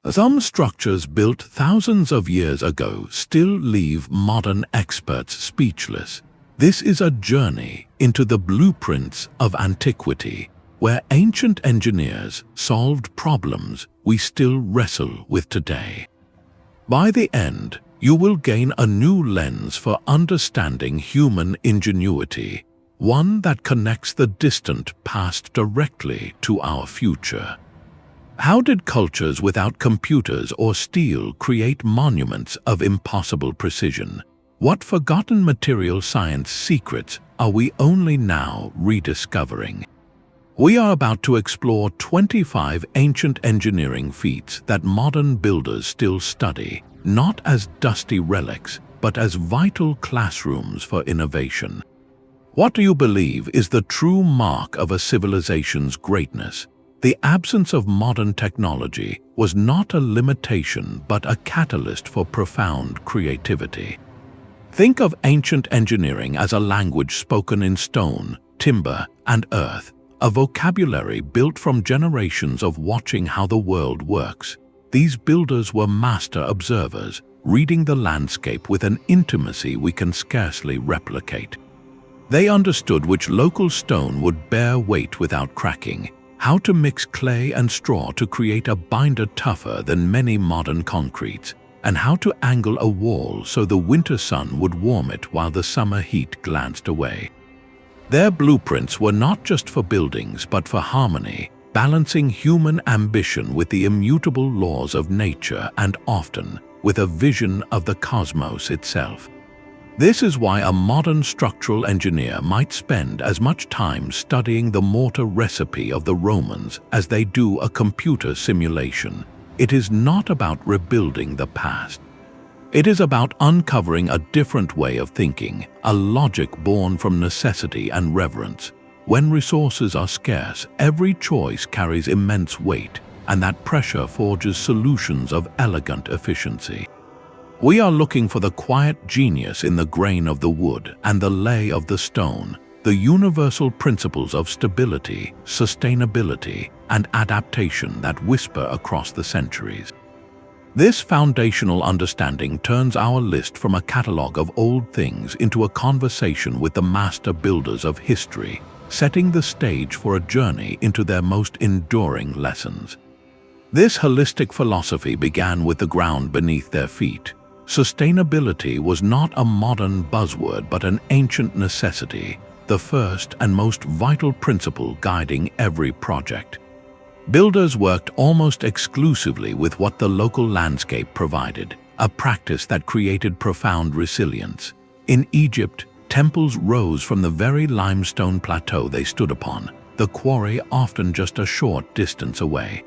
Some structures built thousands of years ago still leave modern experts speechless. This is a journey into the blueprints of antiquity, where ancient engineers solved problems we still wrestle with today. By the end, you will gain a new lens for understanding human ingenuity, one that connects the distant past directly to our future. How did cultures without computers or steel create monuments of impossible precision? What forgotten material science secrets are we only now rediscovering? We are about to explore 25 ancient engineering feats that modern builders still study, not as dusty relics, but as vital classrooms for innovation. What do you believe is the true mark of a civilization's greatness? The absence of modern technology was not a limitation but a catalyst for profound creativity. Think of ancient engineering as a language spoken in stone, timber, and earth, a vocabulary built from generations of watching how the world works. These builders were master observers, reading the landscape with an intimacy we can scarcely replicate. They understood which local stone would bear weight without cracking, how to mix clay and straw to create a binder tougher than many modern concretes, and how to angle a wall so the winter sun would warm it while the summer heat glanced away. Their blueprints were not just for buildings but for harmony, balancing human ambition with the immutable laws of nature and often with a vision of the cosmos itself. This is why a modern structural engineer might spend as much time studying the mortar recipe of the Romans as they do a computer simulation. It is not about rebuilding the past. It is about uncovering a different way of thinking, a logic born from necessity and reverence. When resources are scarce, every choice carries immense weight, and that pressure forges solutions of elegant efficiency. We are looking for the quiet genius in the grain of the wood and the lay of the stone, the universal principles of stability, sustainability, and adaptation that whisper across the centuries. This foundational understanding turns our list from a catalogue of old things into a conversation with the master builders of history, setting the stage for a journey into their most enduring lessons. This holistic philosophy began with the ground beneath their feet. Sustainability was not a modern buzzword but an ancient necessity, the first and most vital principle guiding every project. Builders worked almost exclusively with what the local landscape provided, a practice that created profound resilience. In Egypt, temples rose from the very limestone plateau they stood upon, the quarry often just a short distance away.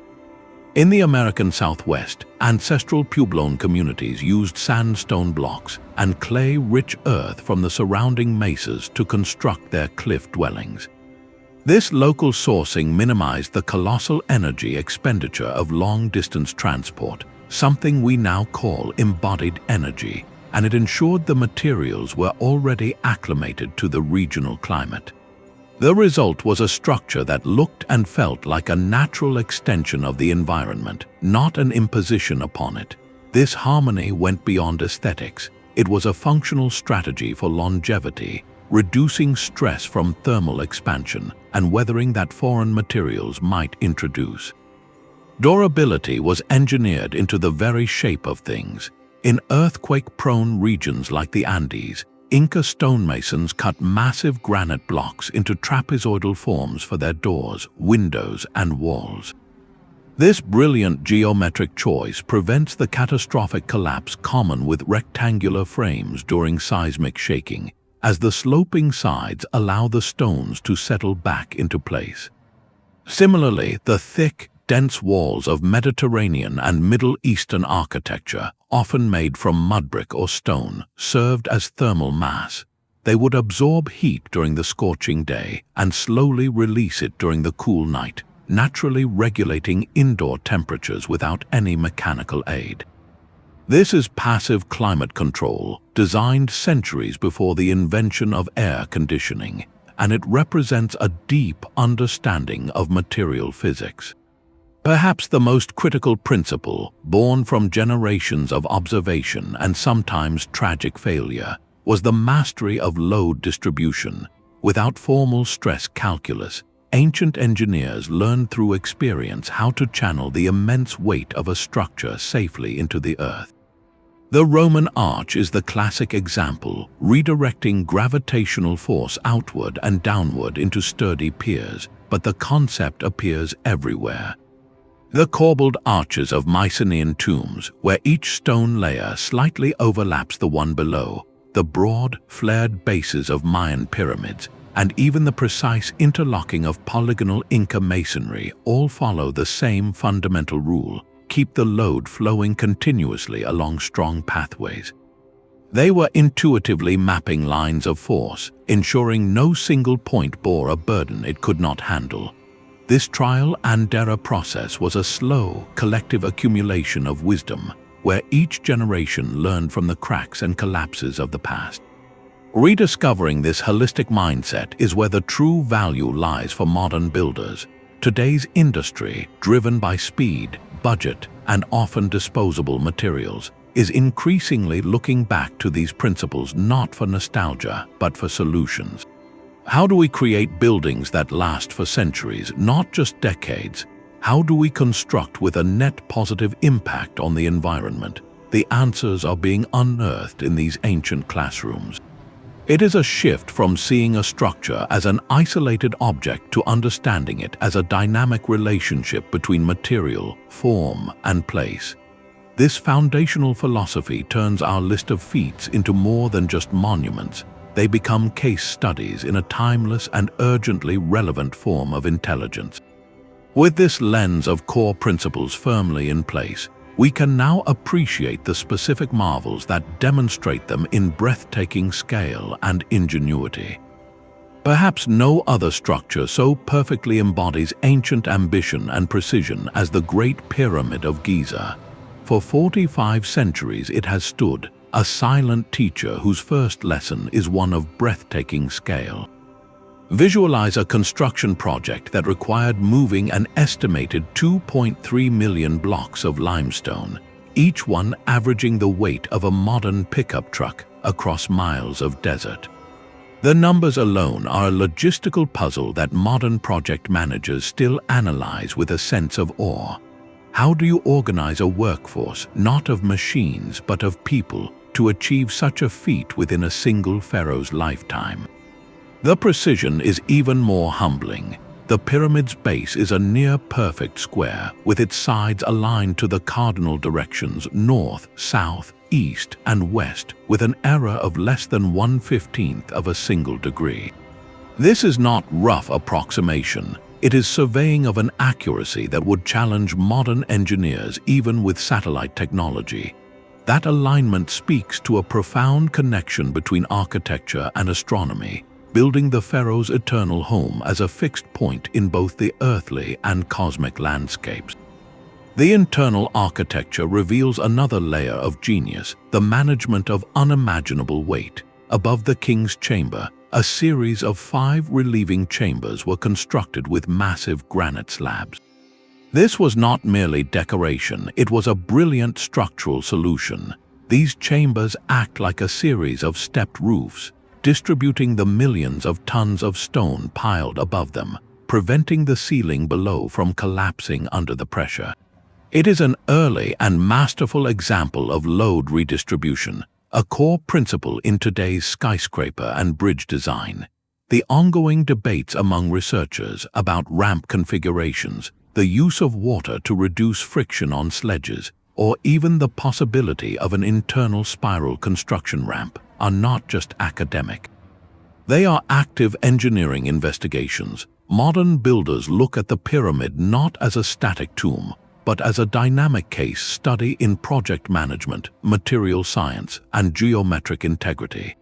In the American Southwest, ancestral Puebloan communities used sandstone blocks and clay-rich earth from the surrounding mesas to construct their cliff dwellings. This local sourcing minimized the colossal energy expenditure of long-distance transport, something we now call embodied energy, and it ensured the materials were already acclimated to the regional climate. The result was a structure that looked and felt like a natural extension of the environment, not an imposition upon it. This harmony went beyond aesthetics. It was a functional strategy for longevity, reducing stress from thermal expansion and weathering that foreign materials might introduce. Durability was engineered into the very shape of things. In earthquake-prone regions like the Andes, Inca stonemasons cut massive granite blocks into trapezoidal forms for their doors, windows, and walls. This brilliant geometric choice prevents the catastrophic collapse common with rectangular frames during seismic shaking, as the sloping sides allow the stones to settle back into place. Similarly, the thick, dense walls of Mediterranean and Middle Eastern architecture, often made from mud brick or stone, served as thermal mass. They would absorb heat during the scorching day and slowly release it during the cool night, naturally regulating indoor temperatures without any mechanical aid. This is passive climate control, designed centuries before the invention of air conditioning, and it represents a deep understanding of material physics. Perhaps the most critical principle, born from generations of observation and sometimes tragic failure, was the mastery of load distribution. Without formal stress calculus, ancient engineers learned through experience how to channel the immense weight of a structure safely into the earth. The Roman arch is the classic example, redirecting gravitational force outward and downward into sturdy piers, but the concept appears everywhere. The corbelled arches of Mycenaean tombs, where each stone layer slightly overlaps the one below, the broad, flared bases of Mayan pyramids, and even the precise interlocking of polygonal Inca masonry all follow the same fundamental rule: keep the load flowing continuously along strong pathways. They were intuitively mapping lines of force, ensuring no single point bore a burden it could not handle. This trial and error process was a slow, collective accumulation of wisdom, where each generation learned from the cracks and collapses of the past. Rediscovering this holistic mindset is where the true value lies for modern builders. Today's industry, driven by speed, budget, and often disposable materials, is increasingly looking back to these principles not for nostalgia, but for solutions. How do we create buildings that last for centuries, not just decades? How do we construct with a net positive impact on the environment? The answers are being unearthed in these ancient classrooms. It is a shift from seeing a structure as an isolated object to understanding it as a dynamic relationship between material, form, and place. This foundational philosophy turns our list of feats into more than just monuments. They become case studies in a timeless and urgently relevant form of intelligence. With this lens of core principles firmly in place, we can now appreciate the specific marvels that demonstrate them in breathtaking scale and ingenuity. Perhaps no other structure so perfectly embodies ancient ambition and precision as the Great Pyramid of Giza. For 45 centuries it has stood, a silent teacher whose first lesson is one of breathtaking scale. Visualize a construction project that required moving an estimated 2.3 million blocks of limestone, each one averaging the weight of a modern pickup truck across miles of desert. The numbers alone are a logistical puzzle that modern project managers still analyze with a sense of awe. How do you organize a workforce, not of machines but of people, to achieve such a feat within a single pharaoh's lifetime? The precision is even more humbling. The pyramid's base is a near-perfect square, with its sides aligned to the cardinal directions north, south, east, and west, with an error of less than 1/15 of a single degree. This is not rough approximation. It is surveying of an accuracy that would challenge modern engineers even with satellite technology. That alignment speaks to a profound connection between architecture and astronomy, building the pharaoh's eternal home as a fixed point in both the earthly and cosmic landscapes. The internal architecture reveals another layer of genius, the management of unimaginable weight. Above the king's chamber, a series of 5 relieving chambers were constructed with massive granite slabs. This was not merely decoration, it was a brilliant structural solution. These chambers act like a series of stepped roofs, distributing the millions of tons of stone piled above them, preventing the ceiling below from collapsing under the pressure. It is an early and masterful example of load redistribution, a core principle in today's skyscraper and bridge design. The ongoing debates among researchers about ramp configurations, the use of water to reduce friction on sledges, or even the possibility of an internal spiral construction ramp are not just academic. They are active engineering investigations. Modern builders look at the pyramid not as a static tomb, but as a dynamic case study in project management, material science, and geometric integrity.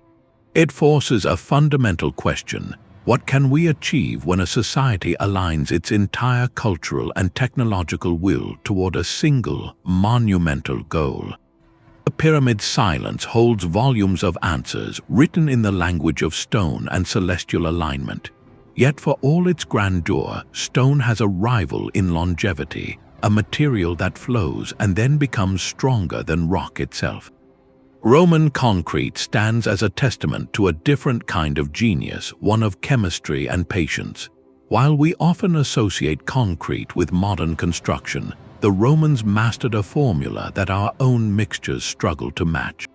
It forces a fundamental question: what can we achieve when a society aligns its entire cultural and technological will toward a single, monumental goal? The pyramid's silence holds volumes of answers written in the language of stone and celestial alignment. Yet for all its grandeur, stone has a rival in longevity. a material that flows and then becomes stronger than rock itself. Roman concrete stands as a testament to a different kind of genius, one of chemistry and patience. While we often associate concrete with modern construction, the Romans mastered a formula that our own mixtures struggle to match.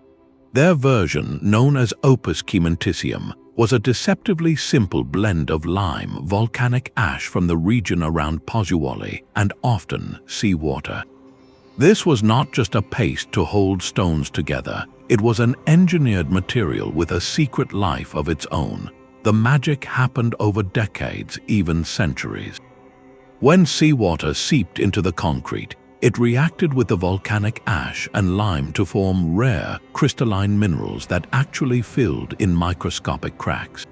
Their version, known as opus cementitium, was a deceptively simple blend of lime, volcanic ash from the region around Pozzuoli, and often seawater. This was not just a paste to hold stones together, it was an engineered material with a secret life of its own. The magic happened over decades, even centuries. When seawater seeped into the concrete, it reacted with the volcanic ash and lime to form rare, crystalline minerals that actually filled in microscopic cracks.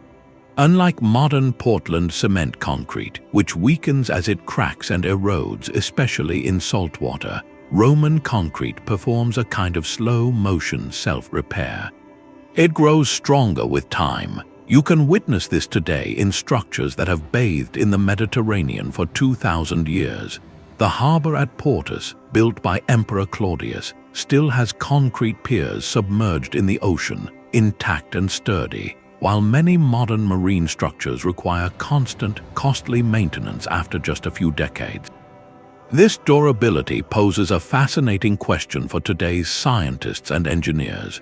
Unlike modern Portland cement concrete, which weakens as it cracks and erodes, especially in salt water, Roman concrete performs a kind of slow-motion self-repair. It grows stronger with time. You can witness this today in structures that have bathed in the Mediterranean for 2,000 years. The harbor at Portus, built by Emperor Claudius, still has concrete piers submerged in the ocean, intact and sturdy, while many modern marine structures require constant, costly maintenance after just a few decades. This durability poses a fascinating question for today's scientists and engineers.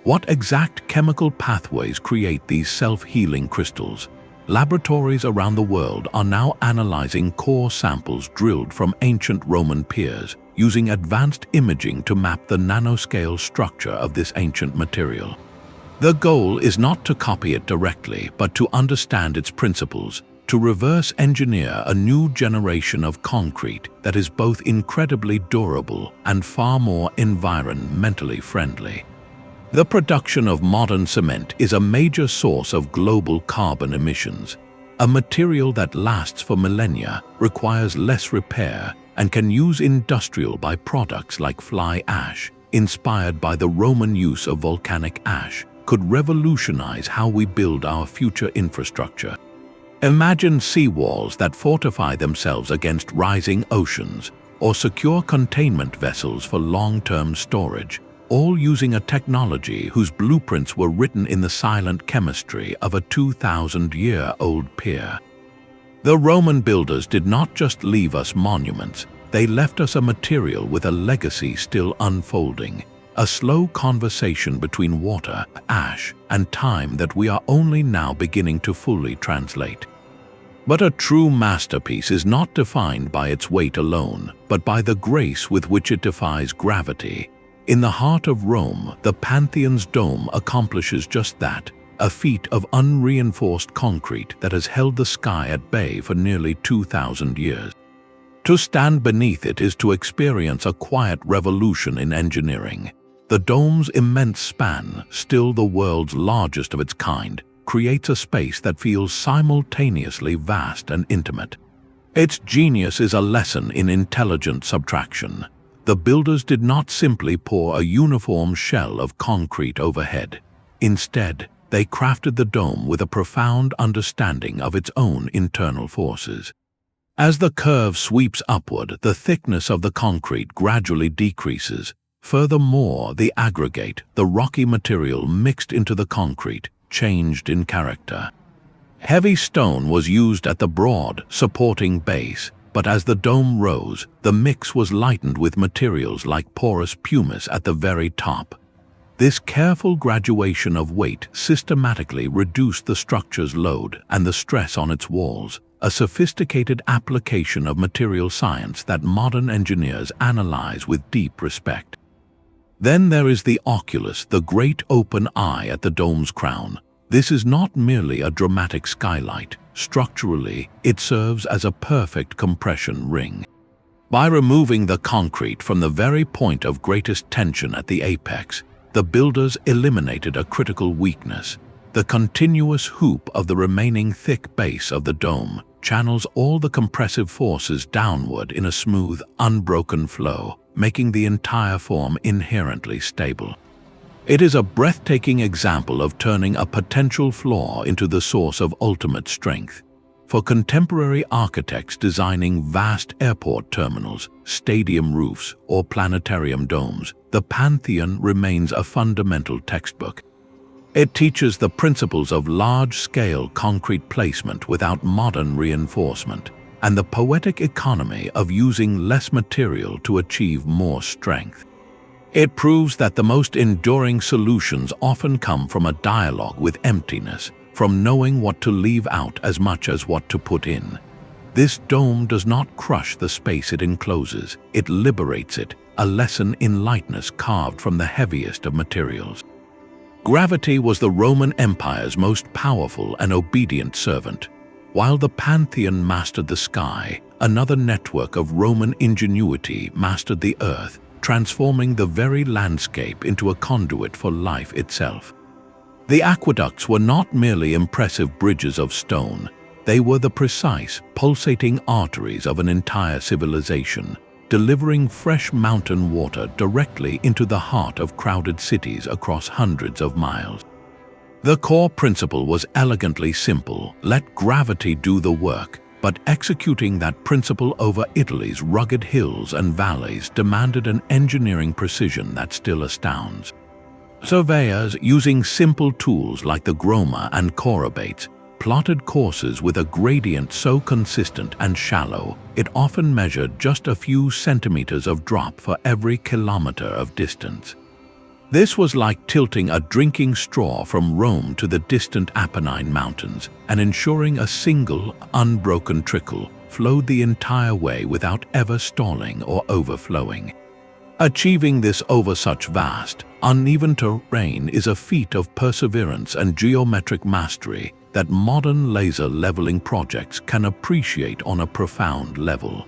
What exact chemical pathways create these self-healing crystals? Laboratories around the world are now analyzing core samples drilled from ancient Roman piers, using advanced imaging to map the nanoscale structure of this ancient material. The goal is not to copy it directly, but to understand its principles, to reverse engineer a new generation of concrete that is both incredibly durable and far more environmentally friendly. The production of modern cement is a major source of global carbon emissions. A material that lasts for millennia, requires less repair, and can use industrial byproducts like fly ash, inspired by the Roman use of volcanic ash, could revolutionize how we build our future infrastructure. Imagine seawalls that fortify themselves against rising oceans, or secure containment vessels for long-term storage, all using a technology whose blueprints were written in the silent chemistry of a 2,000-year-old pier. The Roman builders did not just leave us monuments, they left us a material with a legacy still unfolding, a slow conversation between water, ash, and time that we are only now beginning to fully translate. But a true masterpiece is not defined by its weight alone, but by the grace with which it defies gravity. In the heart of Rome, the Pantheon's dome accomplishes just that, a feat of unreinforced concrete that has held the sky at bay for nearly 2,000 years. To stand beneath it is to experience a quiet revolution in engineering. The dome's immense span, still the world's largest of its kind, creates a space that feels simultaneously vast and intimate. Its genius is a lesson in intelligent subtraction. The builders did not simply pour a uniform shell of concrete overhead. Instead, they crafted the dome with a profound understanding of its own internal forces. As the curve sweeps upward, the thickness of the concrete gradually decreases. Furthermore, the aggregate, the rocky material mixed into the concrete, changed in character. Heavy stone was used at the broad, supporting base, but as the dome rose, the mix was lightened with materials like porous pumice at the very top. This careful graduation of weight systematically reduced the structure's load and the stress on its walls, a sophisticated application of material science that modern engineers analyze with deep respect. Then there is the oculus, the great open eye at the dome's crown. This is not merely a dramatic skylight. Structurally, it serves as a perfect compression ring. By removing the concrete from the very point of greatest tension at the apex, the builders eliminated a critical weakness. The continuous hoop of the remaining thick base of the dome channels all the compressive forces downward in a smooth, unbroken flow, making the entire form inherently stable. It is a breathtaking example of turning a potential flaw into the source of ultimate strength. For contemporary architects designing vast airport terminals, stadium roofs, or planetarium domes, the Pantheon remains a fundamental textbook. It teaches the principles of large-scale concrete placement without modern reinforcement, and the poetic economy of using less material to achieve more strength. It proves that the most enduring solutions often come from a dialogue with emptiness, from knowing what to leave out as much as what to put in. This dome does not crush the space it encloses, it liberates it, a lesson in lightness carved from the heaviest of materials. Gravity was the Roman Empire's most powerful and obedient servant. While the Pantheon mastered the sky, another network of Roman ingenuity mastered the earth, transforming the very landscape into a conduit for life itself. The aqueducts were not merely impressive bridges of stone, they were the precise, pulsating arteries of an entire civilization, delivering fresh mountain water directly into the heart of crowded cities across hundreds of miles. The core principle was elegantly simple: let gravity do the work, but executing that principle over Italy's rugged hills and valleys demanded an engineering precision that still astounds. Surveyors, using simple tools like the groma and chorobates, plotted courses with a gradient so consistent and shallow it often measured just a few centimeters of drop for every kilometer of distance. This was like tilting a drinking straw from Rome to the distant Apennine Mountains and ensuring a single, unbroken trickle flowed the entire way without ever stalling or overflowing. Achieving this over such vast, uneven terrain is a feat of perseverance and geometric mastery that modern laser leveling projects can appreciate on a profound level.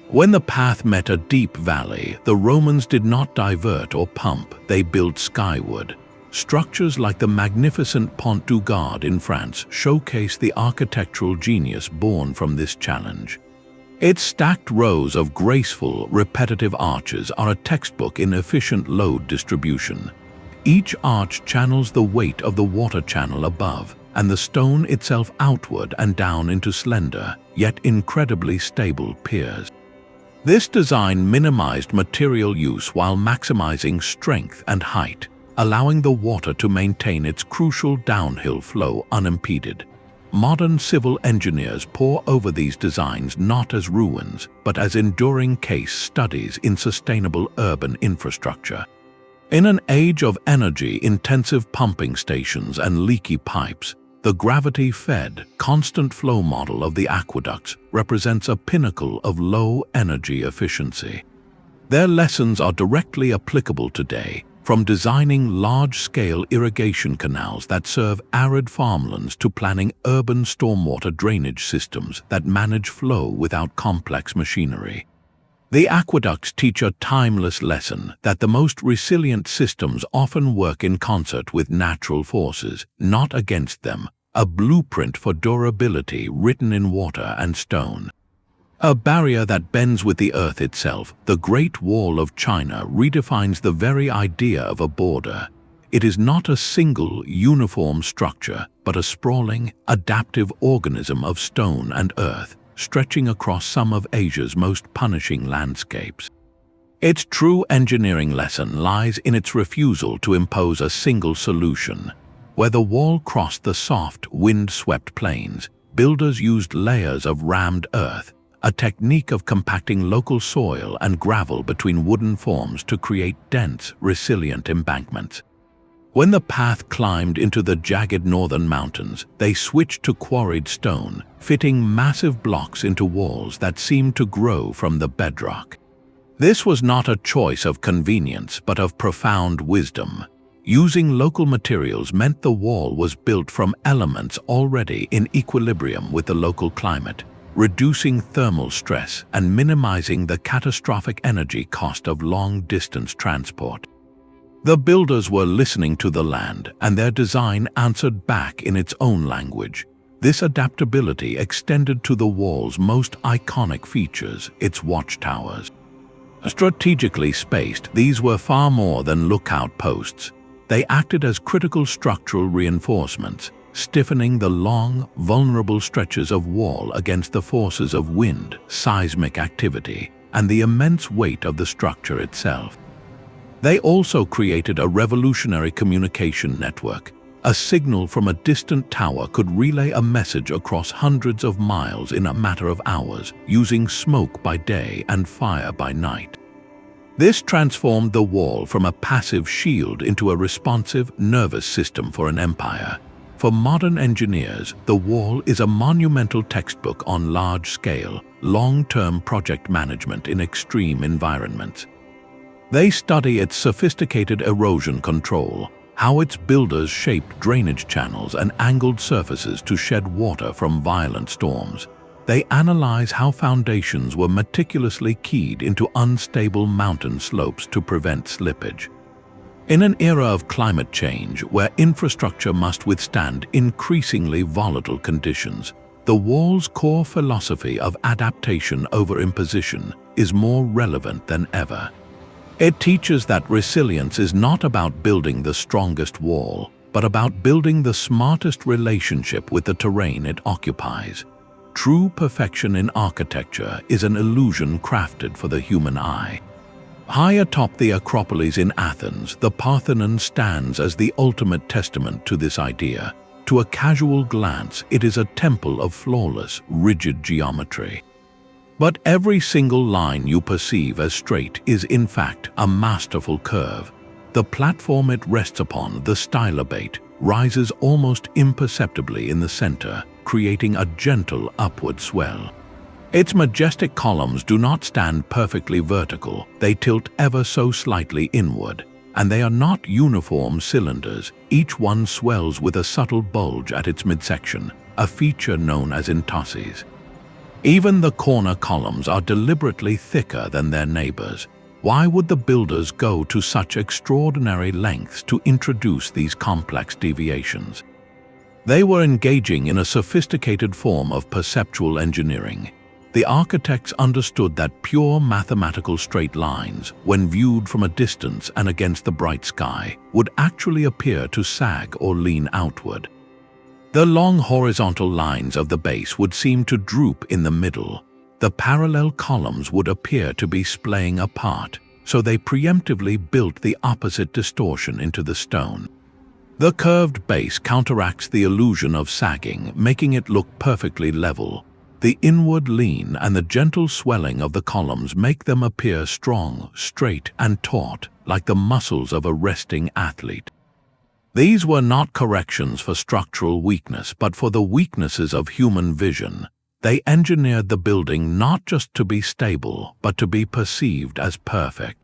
When the path met a deep valley, the Romans did not divert or pump, they built skyward. Structures like the magnificent Pont du Gard in France showcase the architectural genius born from this challenge. Its stacked rows of graceful, repetitive arches are a textbook in efficient load distribution. Each arch channels the weight of the water channel above, and the stone itself outward and down into slender, yet incredibly stable piers. This design minimized material use while maximizing strength and height, allowing the water to maintain its crucial downhill flow unimpeded. Modern civil engineers pore over these designs not as ruins, but as enduring case studies in sustainable urban infrastructure. In an age of energy-intensive pumping stations and leaky pipes, the gravity-fed, constant flow model of the aqueducts represents a pinnacle of low-energy efficiency. Their lessons are directly applicable today, from designing large-scale irrigation canals that serve arid farmlands to planning urban stormwater drainage systems that manage flow without complex machinery. The aqueducts teach a timeless lesson that the most resilient systems often work in concert with natural forces, not against them, a blueprint for durability written in water and stone. A barrier that bends with the earth itself, the Great Wall of China redefines the very idea of a border. It is not a single, uniform structure, but a sprawling, adaptive organism of stone and earth, stretching across some of Asia's most punishing landscapes. Its true engineering lesson lies in its refusal to impose a single solution. Where the wall crossed the soft, wind-swept plains, builders used layers of rammed earth, a technique of compacting local soil and gravel between wooden forms to create dense, resilient embankments. When the path climbed into the jagged northern mountains, they switched to quarried stone, fitting massive blocks into walls that seemed to grow from the bedrock. This was not a choice of convenience, but of profound wisdom. Using local materials meant the wall was built from elements already in equilibrium with the local climate, reducing thermal stress and minimizing the catastrophic energy cost of long-distance transport. The builders were listening to the land, and their design answered back in its own language. This adaptability extended to the wall's most iconic features, its watchtowers. Strategically spaced, these were far more than lookout posts. They acted as critical structural reinforcements, stiffening the long, vulnerable stretches of wall against the forces of wind, seismic activity, and the immense weight of the structure itself. They also created a revolutionary communication network. A signal from a distant tower could relay a message across hundreds of miles in a matter of hours, using smoke by day and fire by night. This transformed the wall from a passive shield into a responsive, nervous system for an empire. For modern engineers, the wall is a monumental textbook on large-scale, long-term project management in extreme environments. They study its sophisticated erosion control, how its builders shaped drainage channels and angled surfaces to shed water from violent storms. They analyze how foundations were meticulously keyed into unstable mountain slopes to prevent slippage. In an era of climate change where infrastructure must withstand increasingly volatile conditions, the wall's core philosophy of adaptation over imposition is more relevant than ever. It teaches that resilience is not about building the strongest wall, but about building the smartest relationship with the terrain it occupies. True perfection in architecture is an illusion crafted for the human eye. High atop the Acropolis in Athens, the Parthenon stands as the ultimate testament to this idea. To a casual glance, it is a temple of flawless, rigid geometry. But every single line you perceive as straight is in fact a masterful curve. The platform it rests upon, the stylobate, rises almost imperceptibly in the center, creating a gentle upward swell. Its majestic columns do not stand perfectly vertical, they tilt ever so slightly inward, and they are not uniform cylinders. Each one swells with a subtle bulge at its midsection, a feature known as entosses. Even the corner columns are deliberately thicker than their neighbors. Why would the builders go to such extraordinary lengths to introduce these complex deviations? They were engaging in a sophisticated form of perceptual engineering. The architects understood that pure mathematical straight lines, when viewed from a distance and against the bright sky, would actually appear to sag or lean outward. The long horizontal lines of the base would seem to droop in the middle. The parallel columns would appear to be splaying apart, so they preemptively built the opposite distortion into the stone. The curved base counteracts the illusion of sagging, making it look perfectly level. The inward lean and the gentle swelling of the columns make them appear strong, straight, and taut, like the muscles of a resting athlete. These were not corrections for structural weakness, but for the weaknesses of human vision. They engineered the building not just to be stable, but to be perceived as perfect.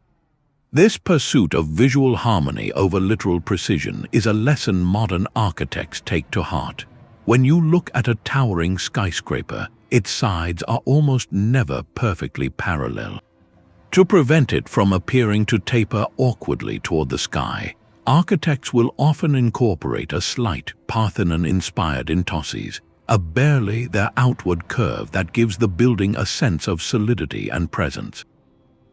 This pursuit of visual harmony over literal precision is a lesson modern architects take to heart. When you look at a towering skyscraper, its sides are almost never perfectly parallel. To prevent it from appearing to taper awkwardly toward the sky, architects will often incorporate a slight Parthenon-inspired entosses, a barely their outward curve that gives the building a sense of solidity and presence.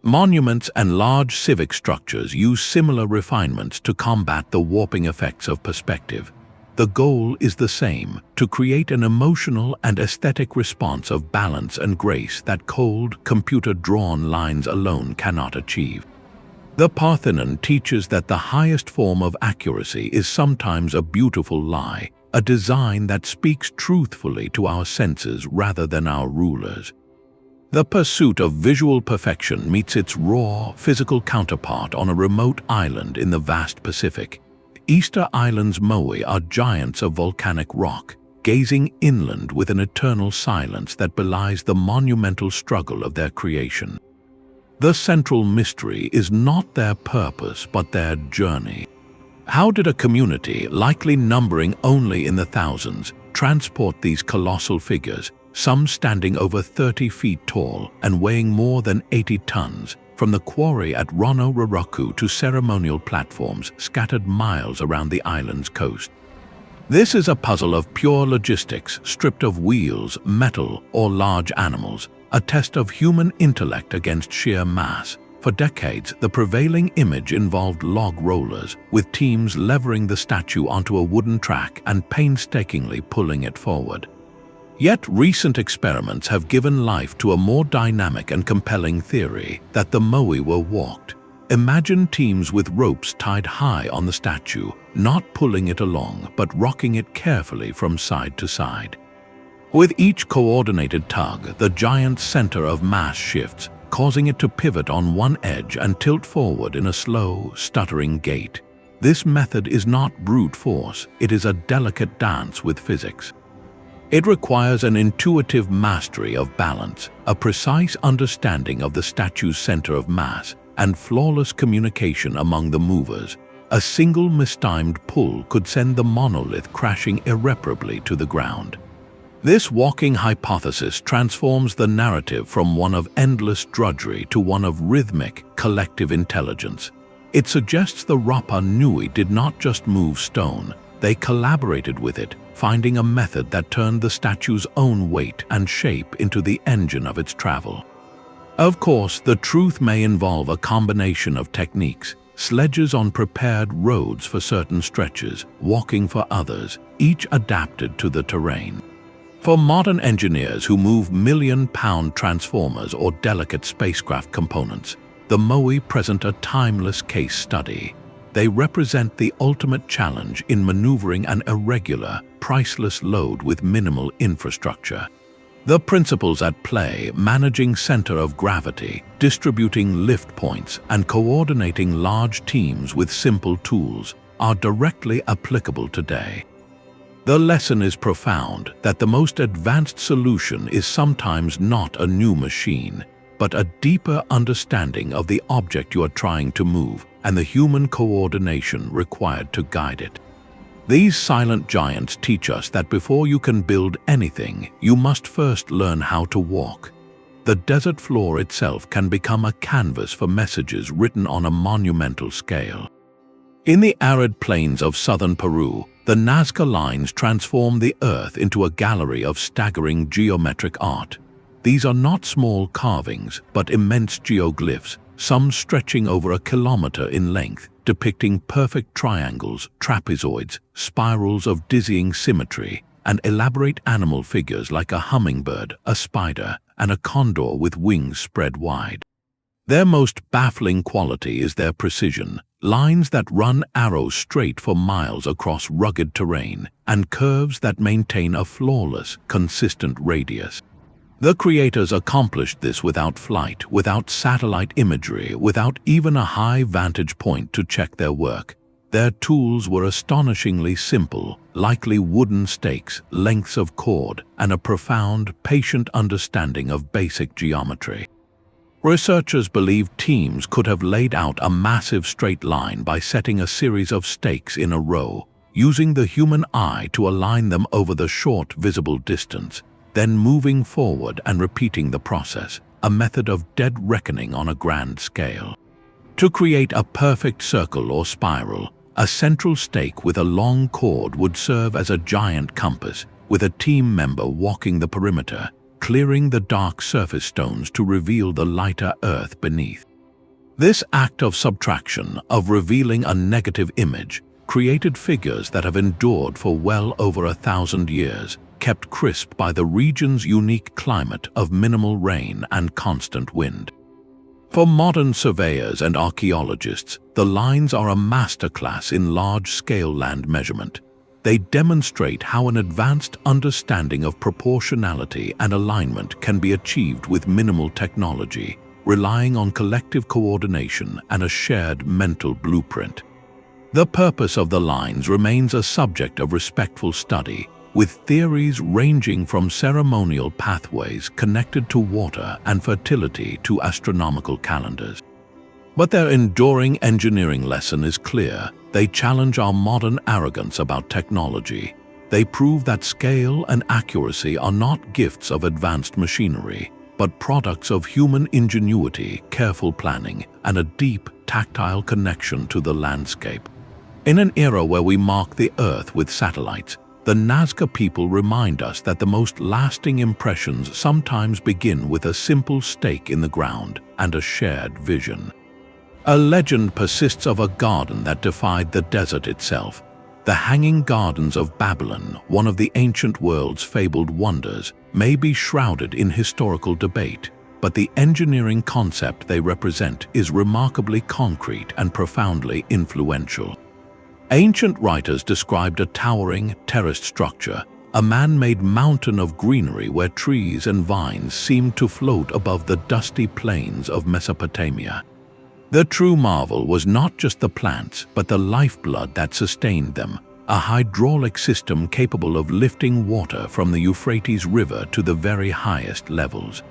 Monuments and large civic structures use similar refinements to combat the warping effects of perspective. The goal is the same, to create an emotional and aesthetic response of balance and grace that cold, computer-drawn lines alone cannot achieve. The Parthenon teaches that the highest form of accuracy is sometimes a beautiful lie, a design that speaks truthfully to our senses rather than our rulers. The pursuit of visual perfection meets its raw, physical counterpart on a remote island in the vast Pacific. Easter Island's Moai are giants of volcanic rock, gazing inland with an eternal silence that belies the monumental struggle of their creation. The central mystery is not their purpose, but their journey. How did a community, likely numbering only in the thousands, transport these colossal figures, some standing over 30 feet tall and weighing more than 80 tons, from the quarry at Rono-Roroku to ceremonial platforms scattered miles around the island's coast? This is a puzzle of pure logistics, stripped of wheels, metal, or large animals, a test of human intellect against sheer mass. For decades, the prevailing image involved log rollers, with teams levering the statue onto a wooden track and painstakingly pulling it forward. Yet recent experiments have given life to a more dynamic and compelling theory that the Moai were walked. Imagine teams with ropes tied high on the statue, not pulling it along, but rocking it carefully from side to side. With each coordinated tug, the giant's center of mass shifts, causing it to pivot on one edge and tilt forward in a slow, stuttering gait. This method is not brute force, it is a delicate dance with physics. It requires an intuitive mastery of balance, a precise understanding of the statue's center of mass, and flawless communication among the movers. A single mistimed pull could send the monolith crashing irreparably to the ground. This walking hypothesis transforms the narrative from one of endless drudgery to one of rhythmic, collective intelligence. It suggests the Rapa Nui did not just move stone, they collaborated with it, finding a method that turned the statue's own weight and shape into the engine of its travel. Of course, the truth may involve a combination of techniques, sledges on prepared roads for certain stretches, walking for others, each adapted to the terrain. For modern engineers who move million-pound transformers or delicate spacecraft components, the Moai present a timeless case study. They represent the ultimate challenge in maneuvering an irregular, priceless load with minimal infrastructure. The principles at play, managing center of gravity, distributing lift points, and coordinating large teams with simple tools, are directly applicable today. The lesson is profound that the most advanced solution is sometimes not a new machine, but a deeper understanding of the object you are trying to move and the human coordination required to guide it. These silent giants teach us that before you can build anything, you must first learn how to walk. The desert floor itself can become a canvas for messages written on a monumental scale. In the arid plains of southern Peru, the Nazca lines transform the earth into a gallery of staggering geometric art. These are not small carvings, but immense geoglyphs, some stretching over a kilometer in length, depicting perfect triangles, trapezoids, spirals of dizzying symmetry, and elaborate animal figures like a hummingbird, a spider, and a condor with wings spread wide. Their most baffling quality is their precision, lines that run arrows straight for miles across rugged terrain, and curves that maintain a flawless, consistent radius. The creators accomplished this without flight, without satellite imagery, without even a high vantage point to check their work. Their tools were astonishingly simple, likely wooden stakes, lengths of cord, and a profound, patient understanding of basic geometry. Researchers believe teams could have laid out a massive straight line by setting a series of stakes in a row, using the human eye to align them over the short visible distance, then moving forward and repeating the process, a method of dead reckoning on a grand scale. To create a perfect circle or spiral, a central stake with a long cord would serve as a giant compass, with a team member walking the perimeter, clearing the dark surface stones to reveal the lighter earth beneath. This act of subtraction, of revealing a negative image, created figures that have endured for well over 1,000 years, kept crisp by the region's unique climate of minimal rain and constant wind. For modern surveyors and archaeologists, the lines are a masterclass in large-scale land measurement. They demonstrate how an advanced understanding of proportionality and alignment can be achieved with minimal technology, relying on collective coordination and a shared mental blueprint. The purpose of the lines remains a subject of respectful study, with theories ranging from ceremonial pathways connected to water and fertility to astronomical calendars. But their enduring engineering lesson is clear. They challenge our modern arrogance about technology. They prove that scale and accuracy are not gifts of advanced machinery, but products of human ingenuity, careful planning, and a deep, tactile connection to the landscape. In an era where we mark the Earth with satellites, the Nazca people remind us that the most lasting impressions sometimes begin with a simple stake in the ground and a shared vision. A legend persists of a garden that defied the desert itself. The Hanging Gardens of Babylon, one of the ancient world's fabled wonders, may be shrouded in historical debate, but the engineering concept they represent is remarkably concrete and profoundly influential. Ancient writers described a towering, terraced structure, a man-made mountain of greenery where trees and vines seemed to float above the dusty plains of Mesopotamia. The true marvel was not just the plants, but the lifeblood that sustained them, a hydraulic system capable of lifting water from the Euphrates River to the very highest levels.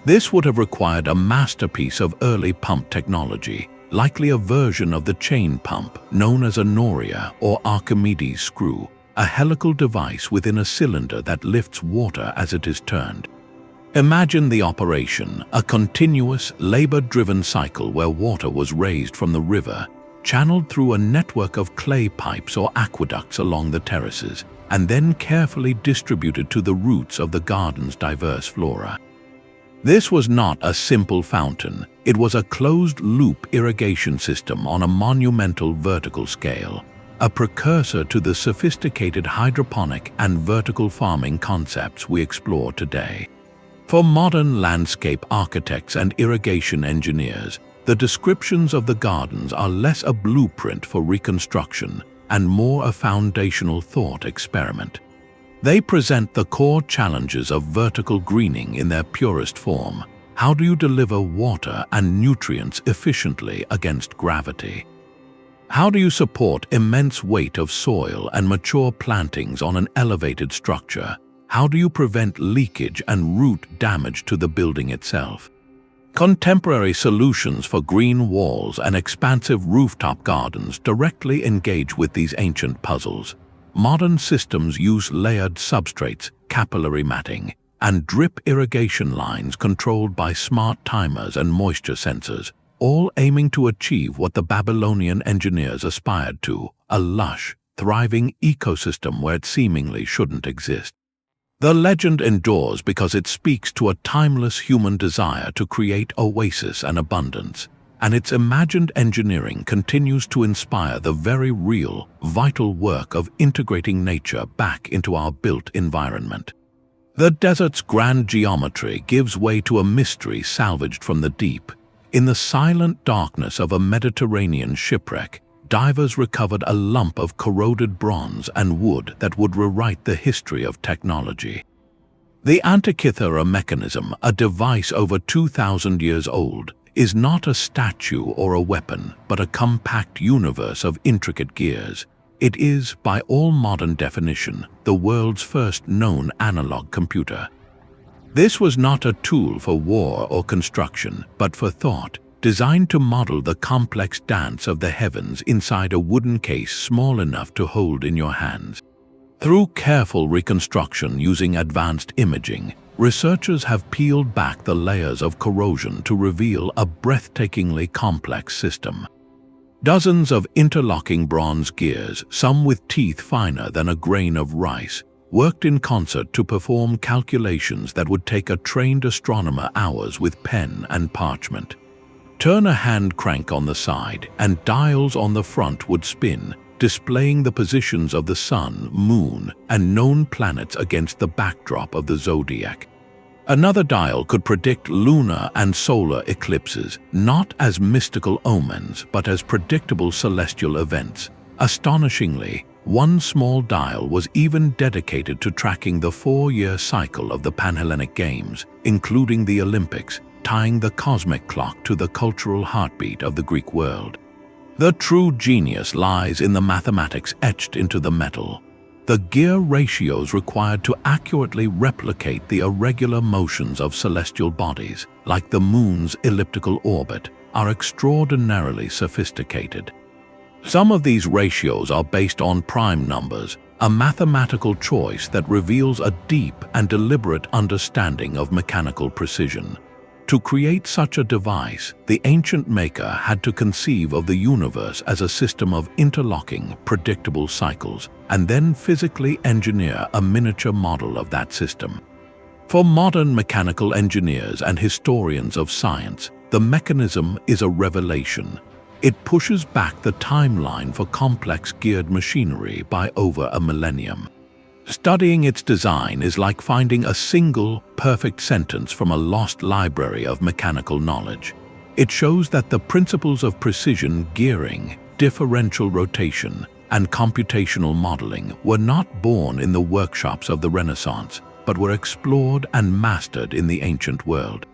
This would have required a masterpiece of early pump technology, likely a version of the chain pump known as a noria or Archimedes screw, a helical device within a cylinder that lifts water as it is turned. Imagine the operation, a continuous, labor-driven cycle where water was raised from the river, channeled through a network of clay pipes or aqueducts along the terraces, and then carefully distributed to the roots of the garden's diverse flora. This was not a simple fountain, it was a closed-loop irrigation system on a monumental vertical scale, a precursor to the sophisticated hydroponic and vertical farming concepts we explore today. For modern landscape architects and irrigation engineers, the descriptions of the gardens are less a blueprint for reconstruction and more a foundational thought experiment. They present the core challenges of vertical greening in their purest form. How do you deliver water and nutrients efficiently against gravity? How do you support immense weight of soil and mature plantings on an elevated structure? How do you prevent leakage and root damage to the building itself? Contemporary solutions for green walls and expansive rooftop gardens directly engage with these ancient puzzles. Modern systems use layered substrates, capillary matting, and drip irrigation lines controlled by smart timers and moisture sensors, all aiming to achieve what the Babylonian engineers aspired to, a lush, thriving ecosystem where it seemingly shouldn't exist. The legend endures because it speaks to a timeless human desire to create oasis and abundance, and its imagined engineering continues to inspire the very real, vital work of integrating nature back into our built environment. The desert's grand geometry gives way to a mystery salvaged from the deep. In the silent darkness of a Mediterranean shipwreck, divers recovered a lump of corroded bronze and wood that would rewrite the history of technology. The Antikythera Mechanism, a device over 2,000 years old, is not a statue or a weapon, but a compact universe of intricate gears. It is, by all modern definition, the world's first known analog computer. This was not a tool for war or construction, but for thought, designed to model the complex dance of the heavens inside a wooden case small enough to hold in your hands. Through careful reconstruction using advanced imaging, researchers have peeled back the layers of corrosion to reveal a breathtakingly complex system. Dozens of interlocking bronze gears, some with teeth finer than a grain of rice, worked in concert to perform calculations that would take a trained astronomer hours with pen and parchment. Turn a hand crank on the side, and dials on the front would spin, displaying the positions of the sun, moon, and known planets against the backdrop of the zodiac. Another dial could predict lunar and solar eclipses, not as mystical omens, but as predictable celestial events. Astonishingly, one small dial was even dedicated to tracking the 4-year cycle of the Panhellenic Games, including the Olympics, tying the cosmic clock to the cultural heartbeat of the Greek world. The true genius lies in the mathematics etched into the metal. The gear ratios required to accurately replicate the irregular motions of celestial bodies, like the moon's elliptical orbit, are extraordinarily sophisticated. Some of these ratios are based on prime numbers, a mathematical choice that reveals a deep and deliberate understanding of mechanical precision. To create such a device, the ancient maker had to conceive of the universe as a system of interlocking, predictable cycles, and then physically engineer a miniature model of that system. For modern mechanical engineers and historians of science, the mechanism is a revelation. It pushes back the timeline for complex geared machinery by over a millennium. Studying its design is like finding a single, perfect sentence from a lost library of mechanical knowledge. It shows that the principles of precision gearing, differential rotation, and computational modeling were not born in the workshops of the Renaissance, but were explored and mastered in the ancient world.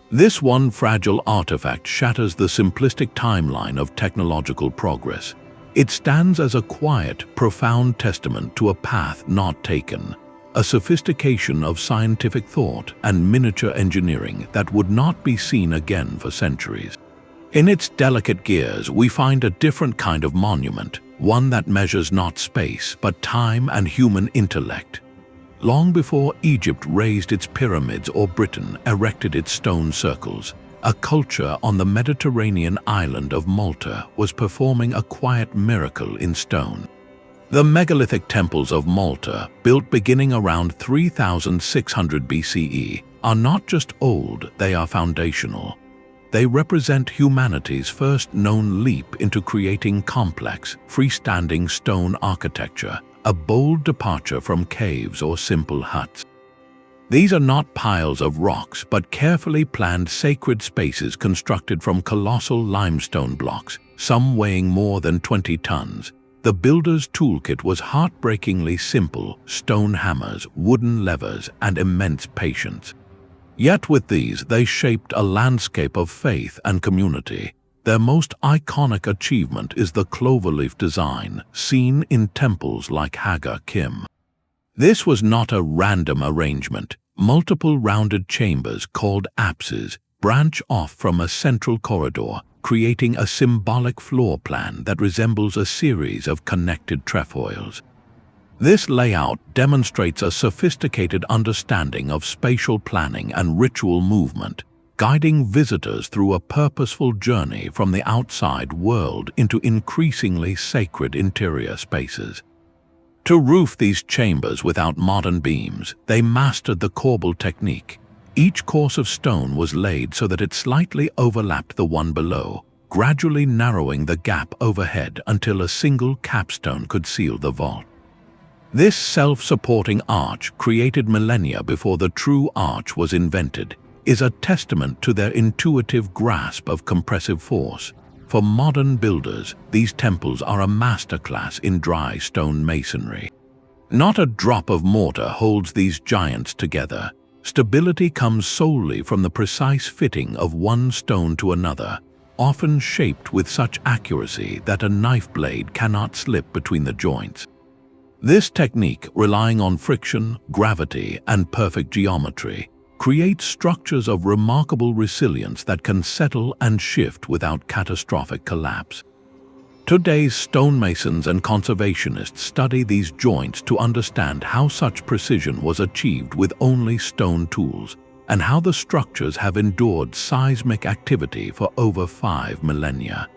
This one fragile artifact shatters the simplistic timeline of technological progress. It stands as a quiet, profound testament to a path not taken, a sophistication of scientific thought and miniature engineering that would not be seen again for centuries. In its delicate gears, we find a different kind of monument, one that measures not space, but time and human intellect. Long before Egypt raised its pyramids or Britain erected its stone circles, a culture on the Mediterranean island of Malta was performing a quiet miracle in stone. The megalithic temples of Malta, built beginning around 3600 BCE, are not just old, they are foundational. They represent humanity's first known leap into creating complex, freestanding stone architecture, a bold departure from caves or simple huts. These are not piles of rocks, but carefully planned sacred spaces constructed from colossal limestone blocks, some weighing more than 20 tons. The builder's toolkit was heartbreakingly simple: stone hammers, wooden levers, and immense patience. Yet with these, they shaped a landscape of faith and community. Their most iconic achievement is the cloverleaf design, seen in temples like Hagar Kim. This was not a random arrangement. Multiple rounded chambers, called apses, branch off from a central corridor, creating a symbolic floor plan that resembles a series of connected trefoils. This layout demonstrates a sophisticated understanding of spatial planning and ritual movement, guiding visitors through a purposeful journey from the outside world into increasingly sacred interior spaces. To roof these chambers without modern beams, they mastered the corbel technique. Each course of stone was laid so that it slightly overlapped the one below, gradually narrowing the gap overhead until a single capstone could seal the vault. This self-supporting arch, created millennia before the true arch was invented, is a testament to their intuitive grasp of compressive force. For modern builders, these temples are a masterclass in dry stone masonry. Not a drop of mortar holds these giants together. Stability comes solely from the precise fitting of one stone to another, often shaped with such accuracy that a knife blade cannot slip between the joints. This technique, relying on friction, gravity, and perfect geometry, creates structures of remarkable resilience that can settle and shift without catastrophic collapse. Today's stonemasons and conservationists study these joints to understand how such precision was achieved with only stone tools, and how the structures have endured seismic activity for over 5 millennia.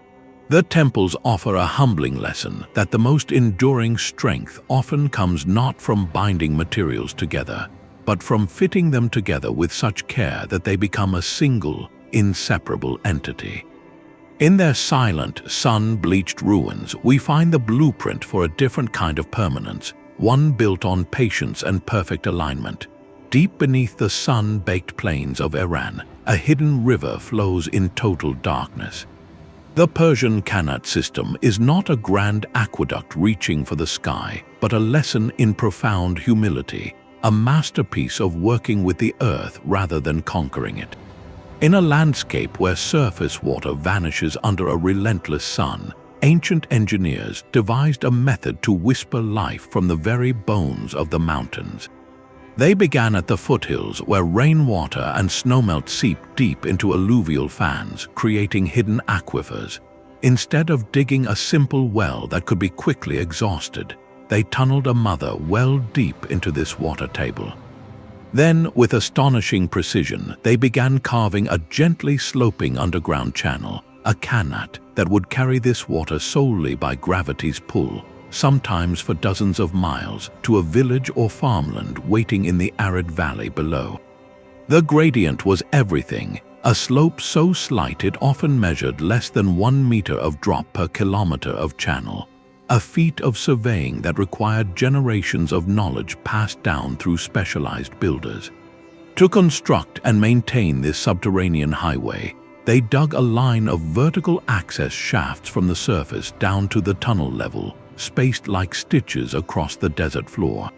The temples offer a humbling lesson that the most enduring strength often comes not from binding materials together, but from fitting them together with such care that they become a single, inseparable entity. In their silent, sun-bleached ruins, we find the blueprint for a different kind of permanence, one built on patience and perfect alignment. Deep beneath the sun-baked plains of Iran, a hidden river flows in total darkness. The Persian Qanat system is not a grand aqueduct reaching for the sky, but a lesson in profound humility, a masterpiece of working with the earth rather than conquering it. In a landscape where surface water vanishes under a relentless sun, ancient engineers devised a method to whisper life from the very bones of the mountains. They began at the foothills where rainwater and snowmelt seep deep into alluvial fans, creating hidden aquifers. Instead of digging a simple well that could be quickly exhausted, they tunneled a mother well deep into this water table. Then, with astonishing precision, they began carving a gently sloping underground channel, a Qanat, that would carry this water solely by gravity's pull, sometimes for dozens of miles, to a village or farmland waiting in the arid valley below. The gradient was everything, a slope so slight it often measured less than 1 meter of drop per kilometer of channel, a feat of surveying that required generations of knowledge passed down through specialized builders. To construct and maintain this subterranean highway, they dug a line of vertical access shafts from the surface down to the tunnel level, spaced like stitches across the desert floor.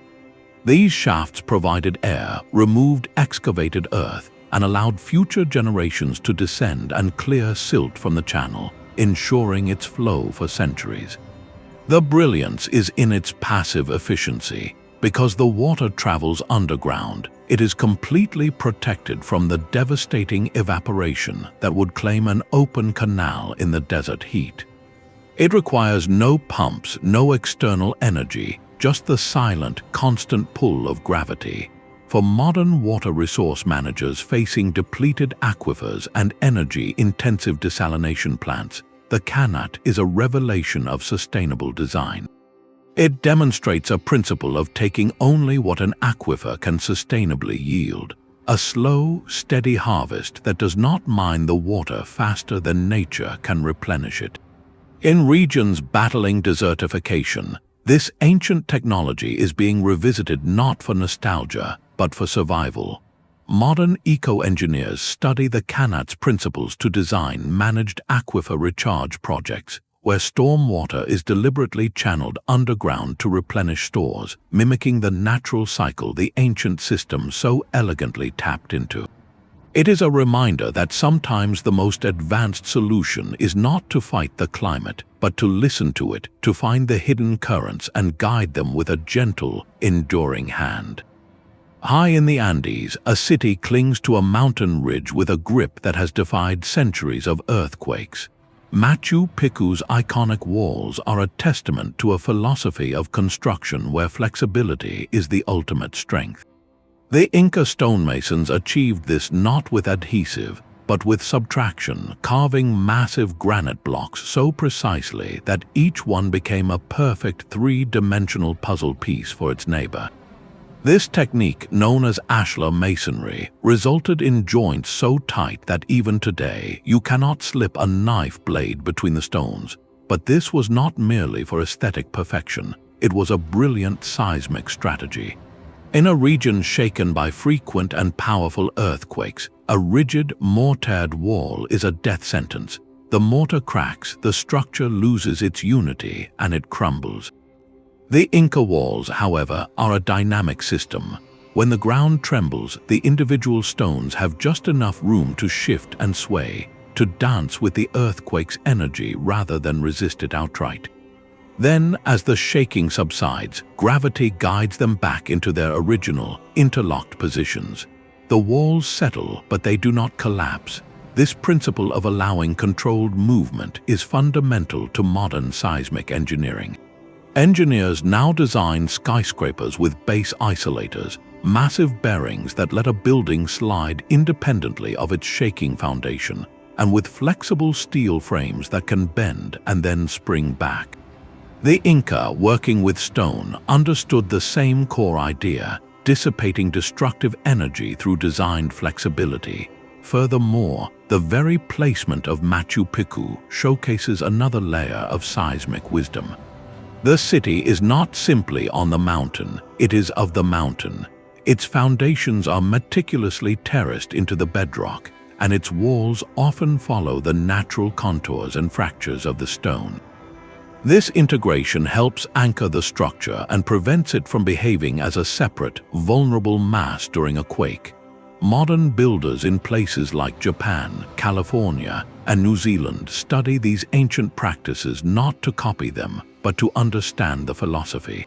These shafts provided air, removed excavated earth, and allowed future generations to descend and clear silt from the channel, ensuring its flow for centuries. The brilliance is in its passive efficiency. Because the water travels underground, it is completely protected from the devastating evaporation that would claim an open canal in the desert heat. It requires no pumps, no external energy, just the silent, constant pull of gravity. For modern water resource managers facing depleted aquifers and energy-intensive desalination plants, the Qanat is a revelation of sustainable design. It demonstrates a principle of taking only what an aquifer can sustainably yield, a slow, steady harvest that does not mine the water faster than nature can replenish it. In regions battling desertification, this ancient technology is being revisited not for nostalgia, but for survival. Modern eco-engineers study the Qanat's principles to design managed aquifer recharge projects, where storm water is deliberately channeled underground to replenish stores, mimicking the natural cycle the ancient system so elegantly tapped into. It is a reminder that sometimes the most advanced solution is not to fight the climate, but to listen to it, to find the hidden currents and guide them with a gentle, enduring hand. High in the Andes, a city clings to a mountain ridge with a grip that has defied centuries of earthquakes. Machu Picchu's iconic walls are a testament to a philosophy of construction where flexibility is the ultimate strength. The Inca stonemasons achieved this not with adhesive, but with subtraction, carving massive granite blocks so precisely that each one became a perfect three-dimensional puzzle piece for its neighbor. This technique, known as ashlar masonry, resulted in joints so tight that even today you cannot slip a knife blade between the stones. But this was not merely for aesthetic perfection, it was a brilliant seismic strategy. In a region shaken by frequent and powerful earthquakes, a rigid, mortared wall is a death sentence. The mortar cracks, the structure loses its unity, and it crumbles. The Inca walls, however, are a dynamic system. When the ground trembles, the individual stones have just enough room to shift and sway, to dance with the earthquake's energy rather than resist it outright. Then, as the shaking subsides, gravity guides them back into their original, interlocked positions. The walls settle, but they do not collapse. This principle of allowing controlled movement is fundamental to modern seismic engineering. Engineers now design skyscrapers with base isolators, massive bearings that let a building slide independently of its shaking foundation, and with flexible steel frames that can bend and then spring back. The Inca, working with stone, understood the same core idea, dissipating destructive energy through designed flexibility. Furthermore, the very placement of Machu Picchu showcases another layer of seismic wisdom. The city is not simply on the mountain, it is of the mountain. Its foundations are meticulously terraced into the bedrock, and its walls often follow the natural contours and fractures of the stone. This integration helps anchor the structure and prevents it from behaving as a separate, vulnerable mass during a quake. Modern builders in places like Japan, California, and New Zealand study these ancient practices not to copy them, but to understand the philosophy.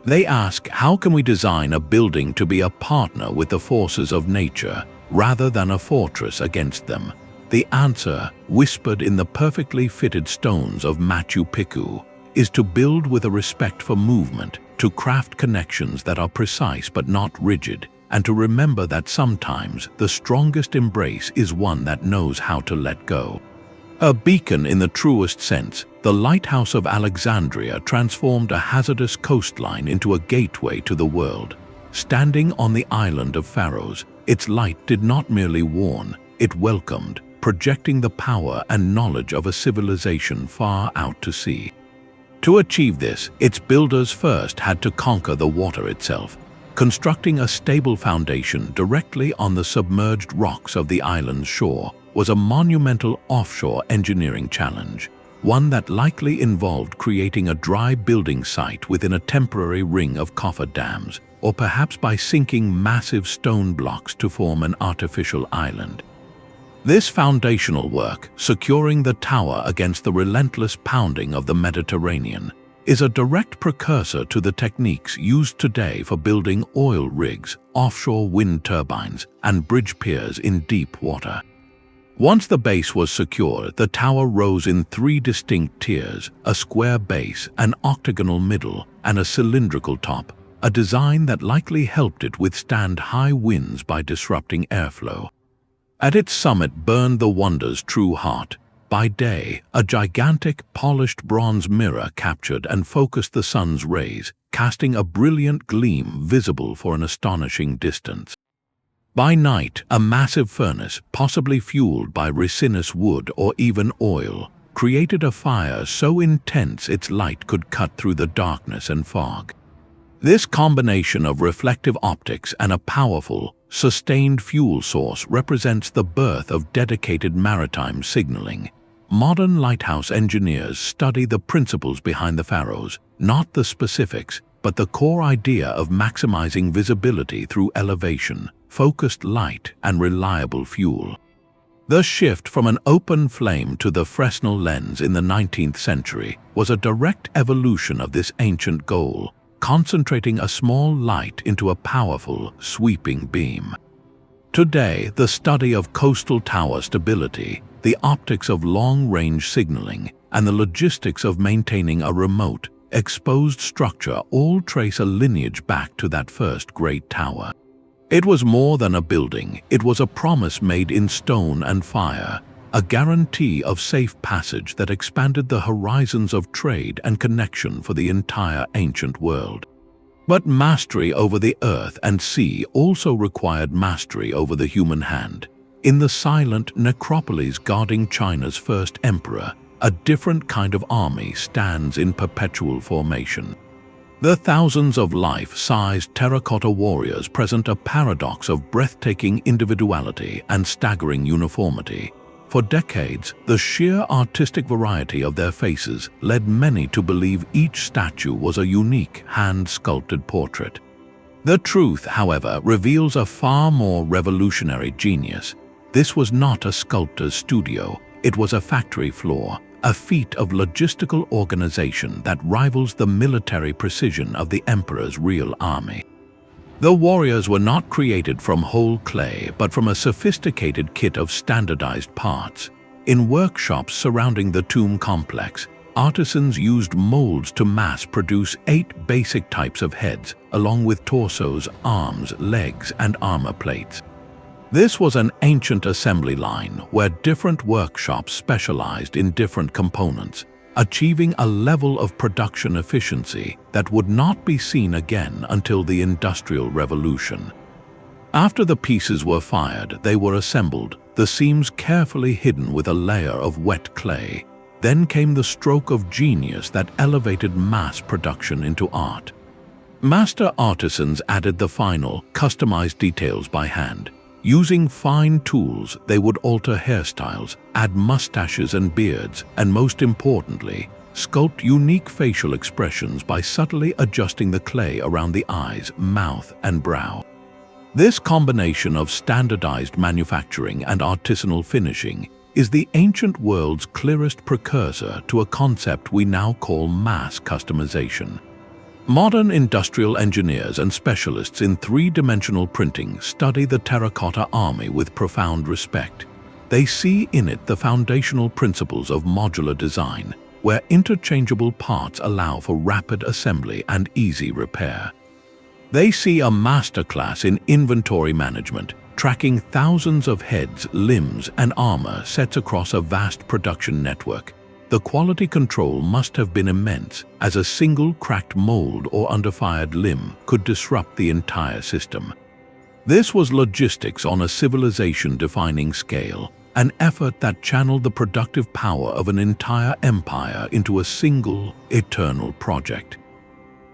They ask, how can we design a building to be a partner with the forces of nature, rather than a fortress against them? The answer, whispered in the perfectly fitted stones of Machu Picchu, is to build with a respect for movement, to craft connections that are precise but not rigid, and to remember that sometimes the strongest embrace is one that knows how to let go. A beacon in the truest sense, the Lighthouse of Alexandria transformed a hazardous coastline into a gateway to the world. Standing on the island of Pharos, its light did not merely warn, it welcomed, projecting the power and knowledge of a civilization far out to sea. To achieve this, its builders first had to conquer the water itself, constructing a stable foundation directly on the submerged rocks of the island's shore was a monumental offshore engineering challenge, one that likely involved creating a dry building site within a temporary ring of cofferdams, or perhaps by sinking massive stone blocks to form an artificial island. This foundational work, securing the tower against the relentless pounding of the Mediterranean, is a direct precursor to the techniques used today for building oil rigs, offshore wind turbines, and bridge piers in deep water. Once the base was secure, the tower rose in three distinct tiers: a square base, an octagonal middle, and a cylindrical top, a design that likely helped it withstand high winds by disrupting airflow. At its summit burned the wonder's true heart. By day, a gigantic, polished bronze mirror captured and focused the sun's rays, casting a brilliant gleam visible for an astonishing distance. By night, a massive furnace, possibly fueled by resinous wood or even oil, created a fire so intense its light could cut through the darkness and fog. This combination of reflective optics and a powerful, sustained fuel source represents the birth of dedicated maritime signaling. Modern lighthouse engineers study the principles behind the Pharos, not the specifics, but the core idea of maximizing visibility through elevation, focused light, and reliable fuel. The shift from an open flame to the Fresnel lens in the 19th century was a direct evolution of this ancient goal, concentrating a small light into a powerful, sweeping beam. Today, the study of coastal tower stability, the optics of long-range signaling, and the logistics of maintaining a remote, exposed structure all trace a lineage back to that first great tower. It was more than a building, it was a promise made in stone and fire, a guarantee of safe passage that expanded the horizons of trade and connection for the entire ancient world. But mastery over the earth and sea also required mastery over the human hand. In the silent necropolis guarding China's first emperor, a different kind of army stands in perpetual formation. The thousands of life-sized terracotta warriors present a paradox of breathtaking individuality and staggering uniformity. For decades, the sheer artistic variety of their faces led many to believe each statue was a unique hand-sculpted portrait. The truth, however, reveals a far more revolutionary genius. This was not a sculptor's studio, it was a factory floor, a feat of logistical organization that rivals the military precision of the emperor's real army. The warriors were not created from whole clay, but from a sophisticated kit of standardized parts. In workshops surrounding the tomb complex, artisans used molds to mass-produce 8 basic types of heads, along with torsos, arms, legs, and armor plates. This was an ancient assembly line where different workshops specialized in different components, achieving a level of production efficiency that would not be seen again until the Industrial Revolution. After the pieces were fired, they were assembled, the seams carefully hidden with a layer of wet clay. Then came the stroke of genius that elevated mass production into art. Master artisans added the final, customized details by hand. Using fine tools, they would alter hairstyles, add mustaches and beards, and most importantly, sculpt unique facial expressions by subtly adjusting the clay around the eyes, mouth, and brow. This combination of standardized manufacturing and artisanal finishing is the ancient world's clearest precursor to a concept we now call mass customization. Modern industrial engineers and specialists in three-dimensional printing study the terracotta army with profound respect. They see in it the foundational principles of modular design, where interchangeable parts allow for rapid assembly and easy repair. They see a masterclass in inventory management, tracking thousands of heads, limbs, and armor sets across a vast production network. The quality control must have been immense, as a single cracked mold or underfired limb could disrupt the entire system. This was logistics on a civilization-defining scale, an effort that channeled the productive power of an entire empire into a single, eternal project.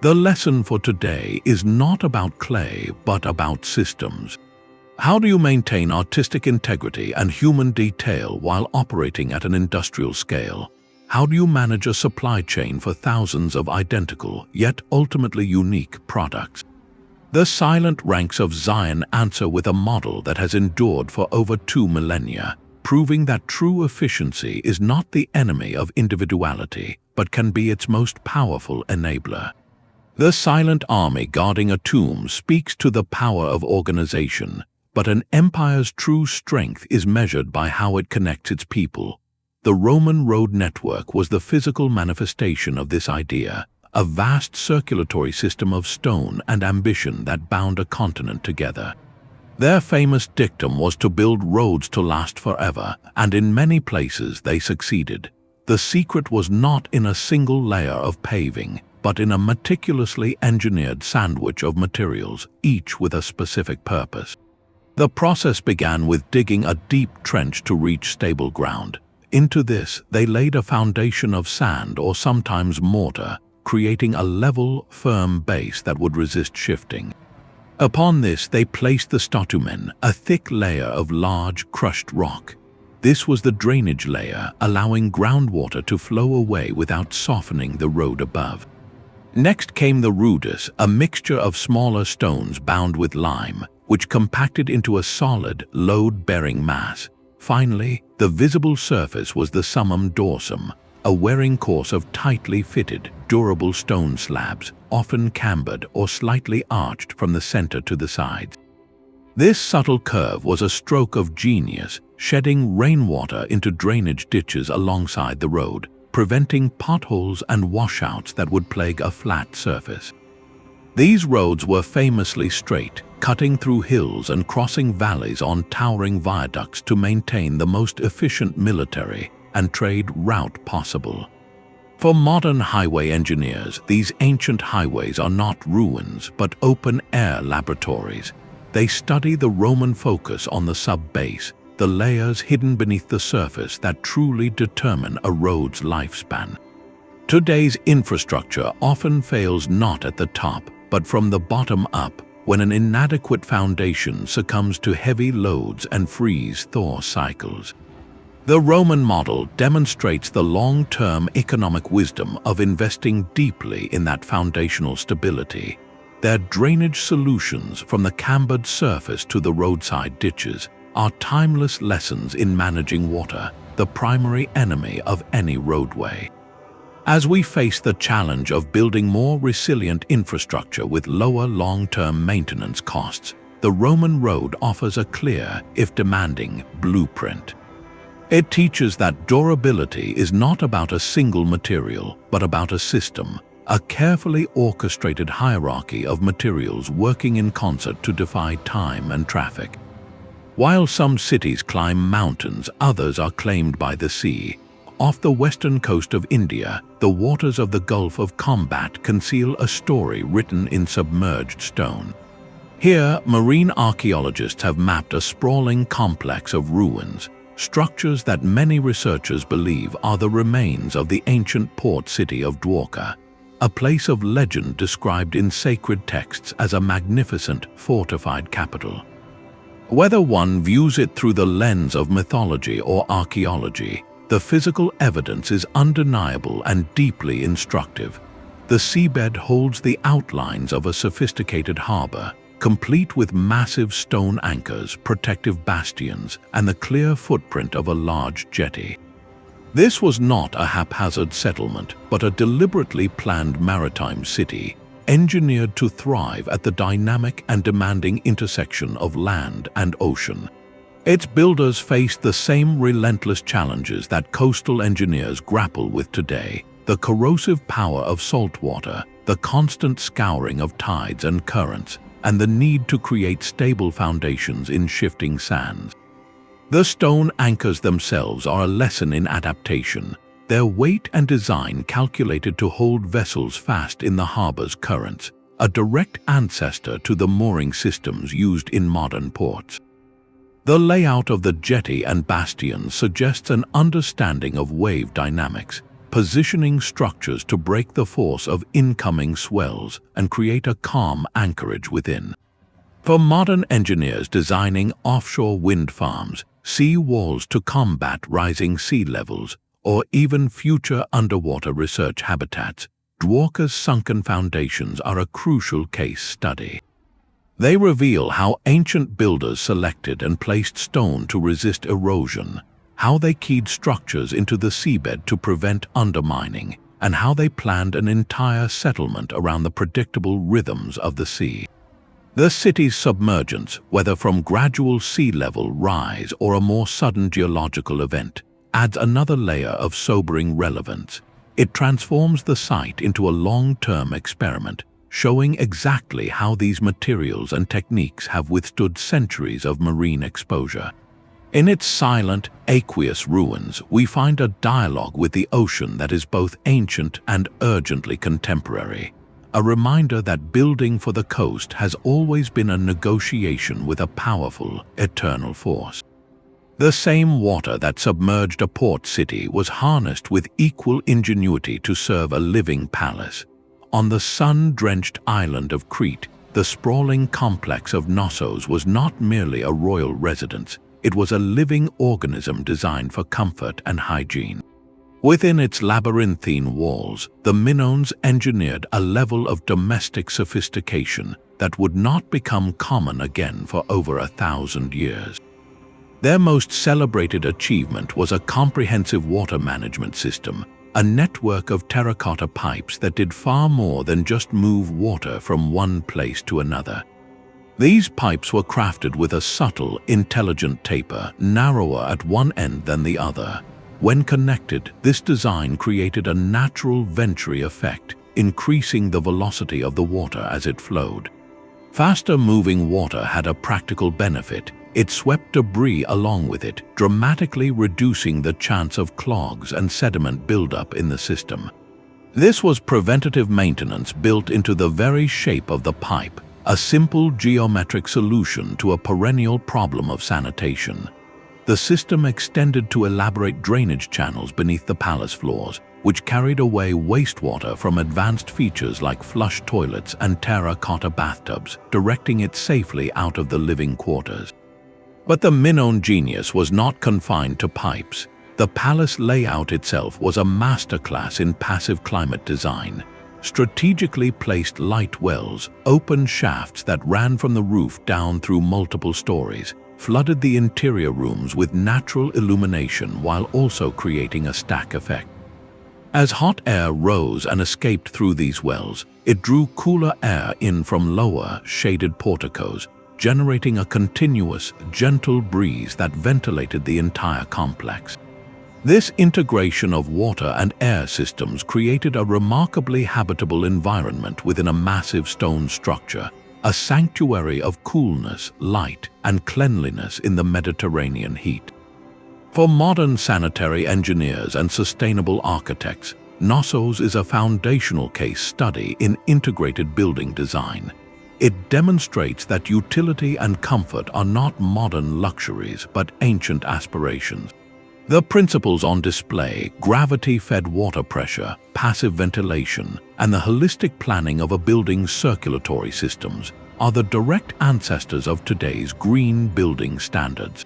The lesson for today is not about clay, but about systems. How do you maintain artistic integrity and human detail while operating at an industrial scale? How do you manage a supply chain for thousands of identical, yet ultimately unique products? The silent ranks of Zion answer with a model that has endured for over 2 millennia, proving that true efficiency is not the enemy of individuality, but can be its most powerful enabler. The silent army guarding a tomb speaks to the power of organization, but an empire's true strength is measured by how it connects its people. The Roman road network was the physical manifestation of this idea, a vast circulatory system of stone and ambition that bound a continent together. Their famous dictum was to build roads to last forever, and in many places they succeeded. The secret was not in a single layer of paving, but in a meticulously engineered sandwich of materials, each with a specific purpose. The process began with digging a deep trench to reach stable ground. Into this, they laid a foundation of sand or sometimes mortar, creating a level, firm base that would resist shifting. Upon this, they placed the statumen, a thick layer of large, crushed rock. This was the drainage layer, allowing groundwater to flow away without softening the road above. Next came the rudus, a mixture of smaller stones bound with lime, which compacted into a solid, load-bearing mass. Finally, the visible surface was the summum dorsum, a wearing course of tightly fitted, durable stone slabs, often cambered or slightly arched from the center to the sides. This subtle curve was a stroke of genius, shedding rainwater into drainage ditches alongside the road, preventing potholes and washouts that would plague a flat surface. These roads were famously straight, cutting through hills and crossing valleys on towering viaducts to maintain the most efficient military and trade route possible. For modern highway engineers, these ancient highways are not ruins but open-air laboratories. They study the Roman focus on the sub-base, the layers hidden beneath the surface that truly determine a road's lifespan. Today's infrastructure often fails not at the top, but from the bottom up, when an inadequate foundation succumbs to heavy loads and freeze-thaw cycles. The Roman model demonstrates the long-term economic wisdom of investing deeply in that foundational stability. Their drainage solutions, from the cambered surface to the roadside ditches, are timeless lessons in managing water, the primary enemy of any roadway. As we face the challenge of building more resilient infrastructure with lower long-term maintenance costs, the Roman road offers a clear, if demanding, blueprint. It teaches that durability is not about a single material, but about a system, a carefully orchestrated hierarchy of materials working in concert to defy time and traffic. While some cities climb mountains, others are claimed by the sea. Off the western coast of India, the waters of the Gulf of Qanat conceal a story written in submerged stone. Here, marine archaeologists have mapped a sprawling complex of ruins, structures that many researchers believe are the remains of the ancient port city of Dwarka, a place of legend described in sacred texts as a magnificent, fortified capital. Whether one views it through the lens of mythology or archaeology, the physical evidence is undeniable and deeply instructive. The seabed holds the outlines of a sophisticated harbor, complete with massive stone anchors, protective bastions, and the clear footprint of a large jetty. This was not a haphazard settlement, but a deliberately planned maritime city, engineered to thrive at the dynamic and demanding intersection of land and ocean. Its builders faced the same relentless challenges that coastal engineers grapple with today: the corrosive power of salt water, the the constant scouring of tides and currents, and the need to create stable foundations in shifting sands. The stone anchors themselves are a lesson in adaptation, their weight and design calculated to hold vessels fast in the harbor's currents, a direct ancestor to the mooring systems used in modern ports. The layout of the jetty and bastions suggests an understanding of wave dynamics, positioning structures to break the force of incoming swells and create a calm anchorage within. For modern engineers designing offshore wind farms, sea walls to combat rising sea levels, or even future underwater research habitats, Dwarka's sunken foundations are a crucial case study. They reveal how ancient builders selected and placed stone to resist erosion, how they keyed structures into the seabed to prevent undermining, and how they planned an entire settlement around the predictable rhythms of the sea. The city's submergence, whether from gradual sea level rise or a more sudden geological event, adds another layer of sobering relevance. It transforms the site into a long-term experiment, showing exactly how these materials and techniques have withstood centuries of marine exposure. In its silent, aqueous ruins, we find a dialogue with the ocean that is both ancient and urgently contemporary, a reminder that building for the coast has always been a negotiation with a powerful, eternal force. The same water that submerged a port city was harnessed with equal ingenuity to serve a living palace. On the sun-drenched island of Crete, the sprawling complex of Knossos was not merely a royal residence, it was a living organism designed for comfort and hygiene. Within its labyrinthine walls, the Minoans engineered a level of domestic sophistication that would not become common again for over 1,000 years. Their most celebrated achievement was a comprehensive water management system, a network of terracotta pipes that did far more than just move water from one place to another. These pipes were crafted with a subtle, intelligent taper, narrower at one end than the other. When connected, this design created a natural venturi effect, increasing the velocity of the water as it flowed. Faster-moving water had a practical benefit. It swept debris along with it, dramatically reducing the chance of clogs and sediment buildup in the system. This was preventative maintenance built into the very shape of the pipe, a simple geometric solution to a perennial problem of sanitation. The system extended to elaborate drainage channels beneath the palace floors, which carried away wastewater from advanced features like flush toilets and terracotta bathtubs, directing it safely out of the living quarters. But the Minoan genius was not confined to pipes. The palace layout itself was a masterclass in passive climate design. Strategically placed light wells, open shafts that ran from the roof down through multiple stories, flooded the interior rooms with natural illumination while also creating a stack effect. As hot air rose and escaped through these wells, it drew cooler air in from lower, shaded porticos, generating a continuous, gentle breeze that ventilated the entire complex. This integration of water and air systems created a remarkably habitable environment within a massive stone structure, a sanctuary of coolness, light, and cleanliness in the Mediterranean heat. For modern sanitary engineers and sustainable architects, Knossos is a foundational case study in integrated building design. It demonstrates that utility and comfort are not modern luxuries but ancient aspirations. The principles on display, gravity-fed water pressure, passive ventilation, and the holistic planning of a building's circulatory systems are the direct ancestors of today's green building standards.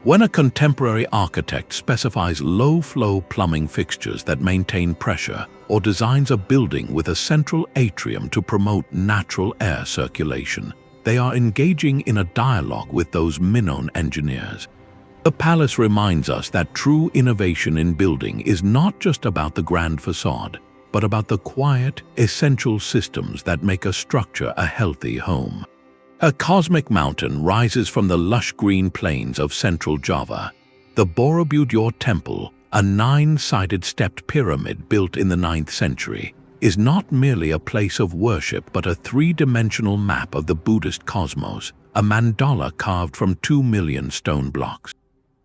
When a contemporary architect specifies low-flow plumbing fixtures that maintain pressure or designs a building with a central atrium to promote natural air circulation, they are engaging in a dialogue with those Minoan engineers. The palace reminds us that true innovation in building is not just about the grand facade, but about the quiet, essential systems that make a structure a healthy home. A cosmic mountain rises from the lush green plains of central Java. The Borobudur temple, a 9-sided stepped pyramid built in the 9th century, is not merely a place of worship but a three-dimensional map of the Buddhist cosmos, a mandala carved from 2 million stone blocks.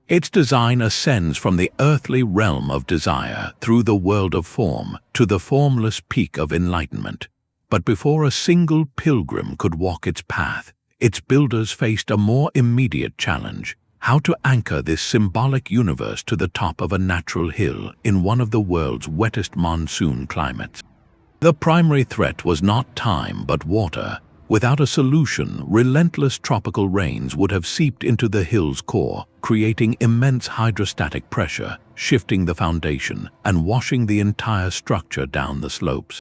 Its design ascends from the earthly realm of desire through the world of form to the formless peak of enlightenment. But before a single pilgrim could walk its path, its builders faced a more immediate challenge: how to anchor this symbolic universe to the top of a natural hill in one of the world's wettest monsoon climates. The primary threat was not time but water. Without a solution, relentless tropical rains would have seeped into the hill's core, creating immense hydrostatic pressure, shifting the foundation, and washing the entire structure down the slopes.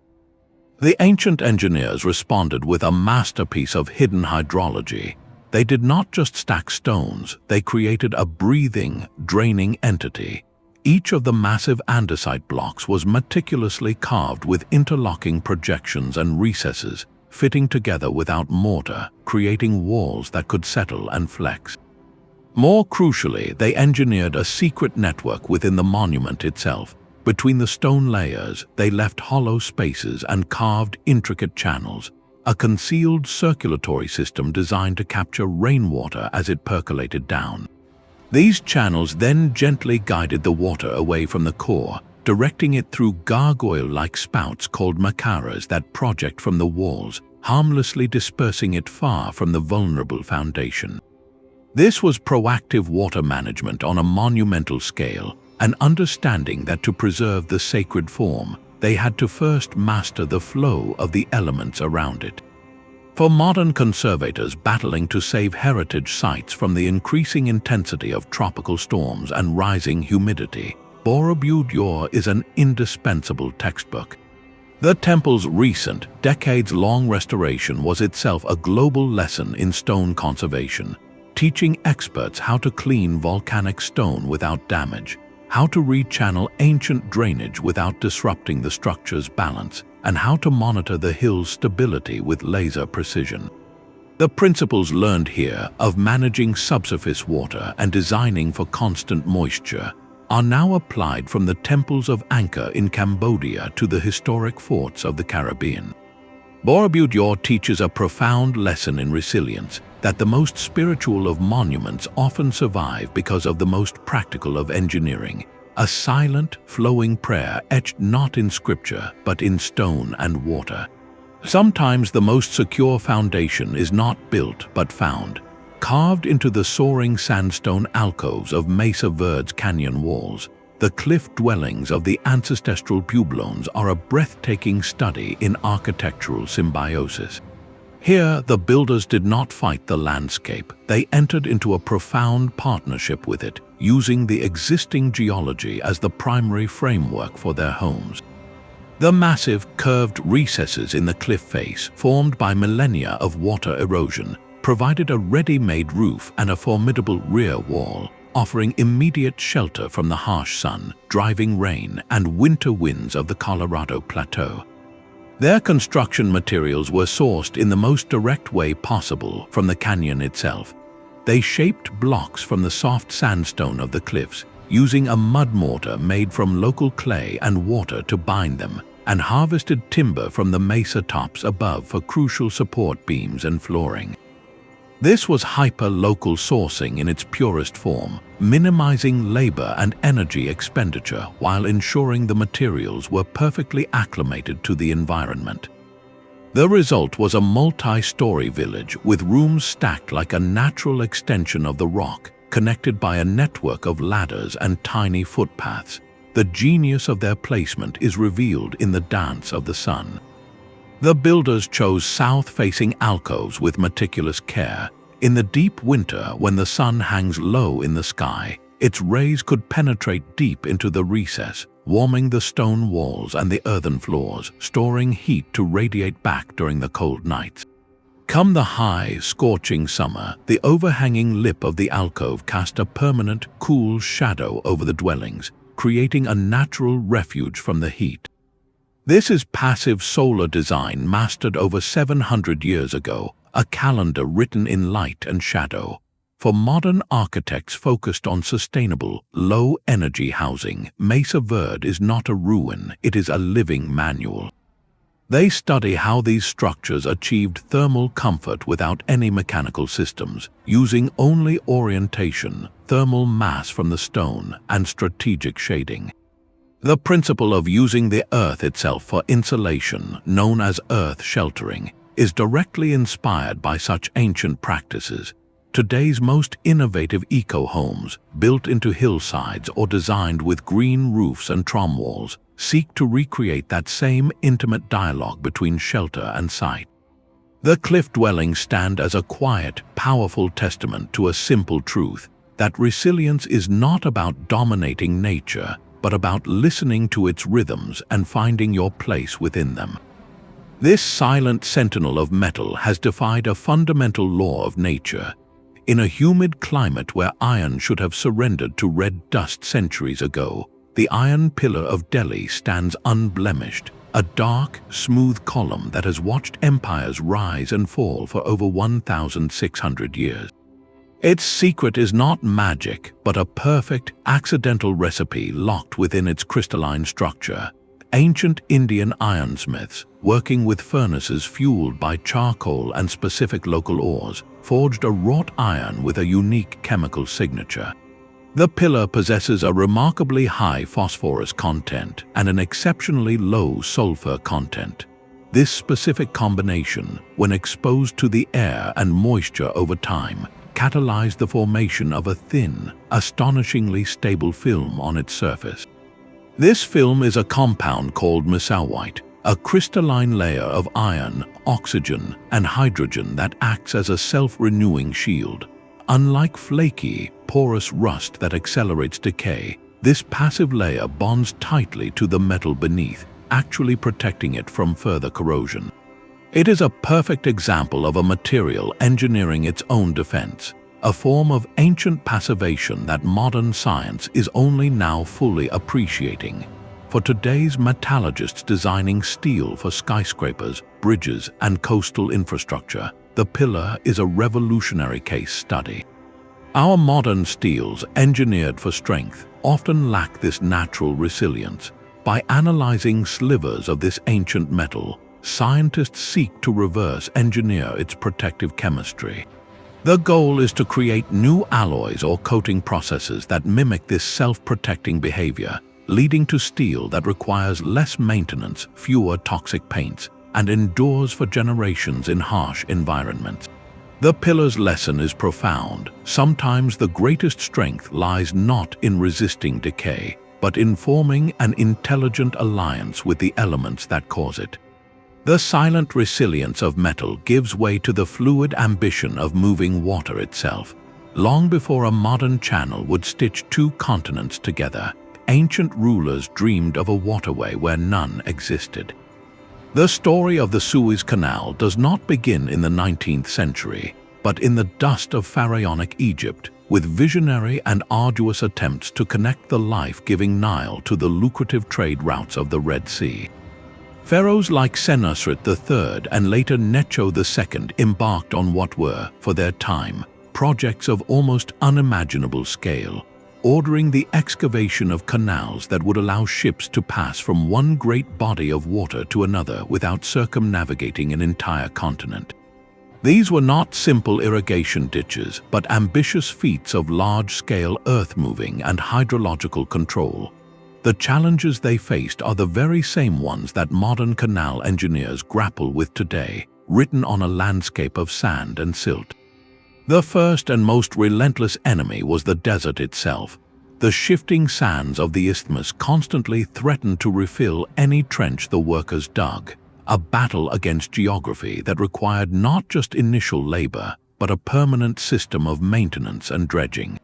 The ancient engineers responded with a masterpiece of hidden hydrology. They did not just stack stones, they created a breathing, draining entity. Each of the massive andesite blocks was meticulously carved with interlocking projections and recesses, fitting together without mortar, creating walls that could settle and flex. More crucially, they engineered a secret network within the monument itself. Between the stone layers, they left hollow spaces and carved intricate channels, a concealed circulatory system designed to capture rainwater as it percolated down. These channels then gently guided the water away from the core, directing it through gargoyle-like spouts called makaras that project from the walls, harmlessly dispersing it far from the vulnerable foundation. This was proactive water management on a monumental scale, an understanding that to preserve the sacred form, they had to first master the flow of the elements around it. For modern conservators battling to save heritage sites from the increasing intensity of tropical storms and rising humidity, Borobudur is an indispensable textbook. The temple's recent, decades-long restoration was itself a global lesson in stone conservation, teaching experts how to clean volcanic stone without damage, how to rechannel ancient drainage without disrupting the structure's balance, and how to monitor the hill's stability with laser precision. The principles learned here of managing subsurface water and designing for constant moisture are now applied from the temples of Angkor in Cambodia to the historic forts of the Caribbean. Borobudur teaches a profound lesson in resilience, that the most spiritual of monuments often survive because of the most practical of engineering, a silent, flowing prayer etched not in scripture but in stone and water. Sometimes the most secure foundation is not built but found, carved into the soaring sandstone alcoves of Mesa Verde's canyon walls. The cliff dwellings of the ancestral pueblones are a breathtaking study in architectural symbiosis. Here, the builders did not fight the landscape, they entered into a profound partnership with it, using the existing geology as the primary framework for their homes. The massive, curved recesses in the cliff face, formed by millennia of water erosion, provided a ready-made roof and a formidable rear wall, offering immediate shelter from the harsh sun, driving rain, and winter winds of the Colorado Plateau. Their construction materials were sourced in the most direct way possible from the canyon itself. They shaped blocks from the soft sandstone of the cliffs, using a mud mortar made from local clay and water to bind them, and harvested timber from the mesa tops above for crucial support beams and flooring. This was hyper-local sourcing in its purest form, minimizing labor and energy expenditure while ensuring the materials were perfectly acclimated to the environment. The result was a multi-story village with rooms stacked like a natural extension of the rock, connected by a network of ladders and tiny footpaths. The genius of their placement is revealed in the dance of the sun. The builders chose south-facing alcoves with meticulous care. In the deep winter, when the sun hangs low in the sky, its rays could penetrate deep into the recess, warming the stone walls and the earthen floors, storing heat to radiate back during the cold nights. Come the high, scorching summer, the overhanging lip of the alcove cast a permanent, cool shadow over the dwellings, creating a natural refuge from the heat. This is passive solar design mastered over 700 years ago, a calendar written in light and shadow. For modern architects focused on sustainable, low-energy housing, Mesa Verde is not a ruin, it is a living manual. They study how these structures achieved thermal comfort without any mechanical systems, using only orientation, thermal mass from the stone, and strategic shading. The principle of using the earth itself for insulation, known as earth sheltering, is directly inspired by such ancient practices. Today's most innovative eco-homes, built into hillsides or designed with green roofs and tram walls, seek to recreate that same intimate dialogue between shelter and sight. The cliff dwellings stand as a quiet, powerful testament to a simple truth, that resilience is not about dominating nature, but about listening to its rhythms and finding your place within them. This silent sentinel of metal has defied a fundamental law of nature. In a humid climate where iron should have surrendered to red dust centuries ago, the Iron Pillar of Delhi stands unblemished, a dark, smooth column that has watched empires rise and fall for over 1,600 years. Its secret is not magic, but a perfect, accidental recipe locked within its crystalline structure. Ancient Indian ironsmiths, working with furnaces fueled by charcoal and specific local ores, forged a wrought iron with a unique chemical signature. The pillar possesses a remarkably high phosphorus content and an exceptionally low sulfur content. This specific combination, when exposed to the air and moisture over time, catalyzed the formation of a thin, astonishingly stable film on its surface. This film is a compound called mesawite, a crystalline layer of iron, oxygen, and hydrogen that acts as a self-renewing shield. Unlike flaky, porous rust that accelerates decay, this passive layer bonds tightly to the metal beneath, actually protecting it from further corrosion. It is a perfect example of a material engineering its own defense, a form of ancient passivation that modern science is only now fully appreciating. For today's metallurgists designing steel for skyscrapers, bridges, and coastal infrastructure, the pillar is a revolutionary case study. Our modern steels, engineered for strength, often lack this natural resilience. By analyzing slivers of this ancient metal, scientists seek to reverse engineer its protective chemistry. The goal is to create new alloys or coating processes that mimic this self-protecting behavior, leading to steel that requires less maintenance, fewer toxic paints, and endures for generations in harsh environments. The pillar's lesson is profound. Sometimes the greatest strength lies not in resisting decay, but in forming an intelligent alliance with the elements that cause it. The silent resilience of metal gives way to the fluid ambition of moving water itself. Long before a modern channel would stitch two continents together, ancient rulers dreamed of a waterway where none existed. The story of the Suez Canal does not begin in the 19th century, but in the dust of pharaonic Egypt, with visionary and arduous attempts to connect the life-giving Nile to the lucrative trade routes of the Red Sea. Pharaohs like Senusret III and later Necho II embarked on what were, for their time, projects of almost unimaginable scale, ordering the excavation of canals that would allow ships to pass from one great body of water to another without circumnavigating an entire continent. These were not simple irrigation ditches, but ambitious feats of large-scale earth-moving and hydrological control. The challenges they faced are the very same ones that modern canal engineers grapple with today, written on a landscape of sand and silt. The first and most relentless enemy was the desert itself. The shifting sands of the isthmus constantly threatened to refill any trench the workers dug, a battle against geography that required not just initial labor, but a permanent system of maintenance and dredging.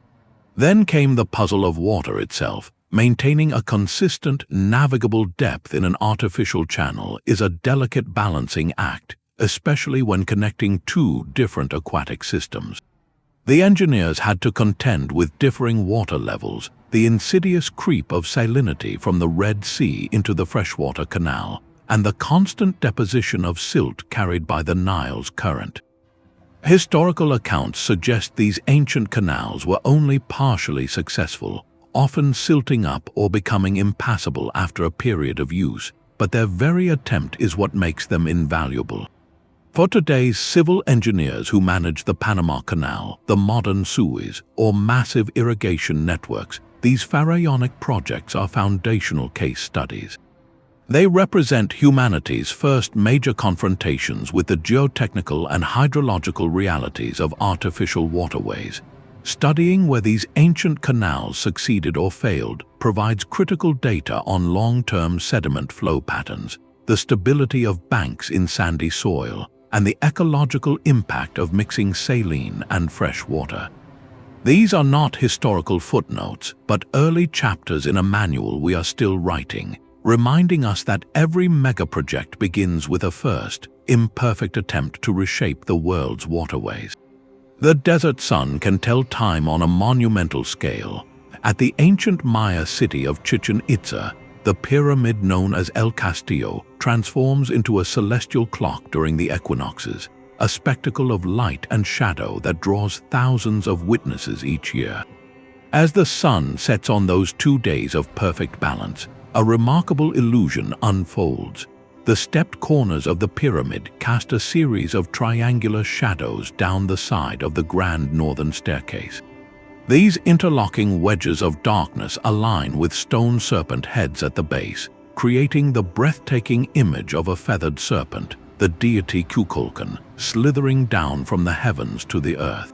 Then came the puzzle of water itself. Maintaining a consistent, navigable depth in an artificial channel is a delicate balancing act, especially when connecting two different aquatic systems. The engineers had to contend with differing water levels, the insidious creep of salinity from the Red Sea into the freshwater canal, and the constant deposition of silt carried by the Nile's current. Historical accounts suggest these ancient canals were only partially successful, often silting up or becoming impassable after a period of use, but their very attempt is what makes them invaluable. For today's civil engineers who manage the Panama Canal, the modern Suez, or massive irrigation networks, these pharaonic projects are foundational case studies. They represent humanity's first major confrontations with the geotechnical and hydrological realities of artificial waterways. Studying where these ancient canals succeeded or failed provides critical data on long-term sediment flow patterns, the stability of banks in sandy soil, and the ecological impact of mixing saline and fresh water. These are not historical footnotes, but early chapters in a manual we are still writing, reminding us that every megaproject begins with a first, imperfect attempt to reshape the world's waterways. The desert sun can tell time on a monumental scale. At the ancient Maya city of Chichen Itza, the pyramid known as El Castillo transforms into a celestial clock during the equinoxes, a spectacle of light and shadow that draws thousands of witnesses each year. As the sun sets on those 2 days of perfect balance, a remarkable illusion unfolds. The stepped corners of the pyramid cast a series of triangular shadows down the side of the grand northern staircase. These interlocking wedges of darkness align with stone serpent heads at the base, creating the breathtaking image of a feathered serpent, the deity Kukulkan, slithering down from the heavens to the earth.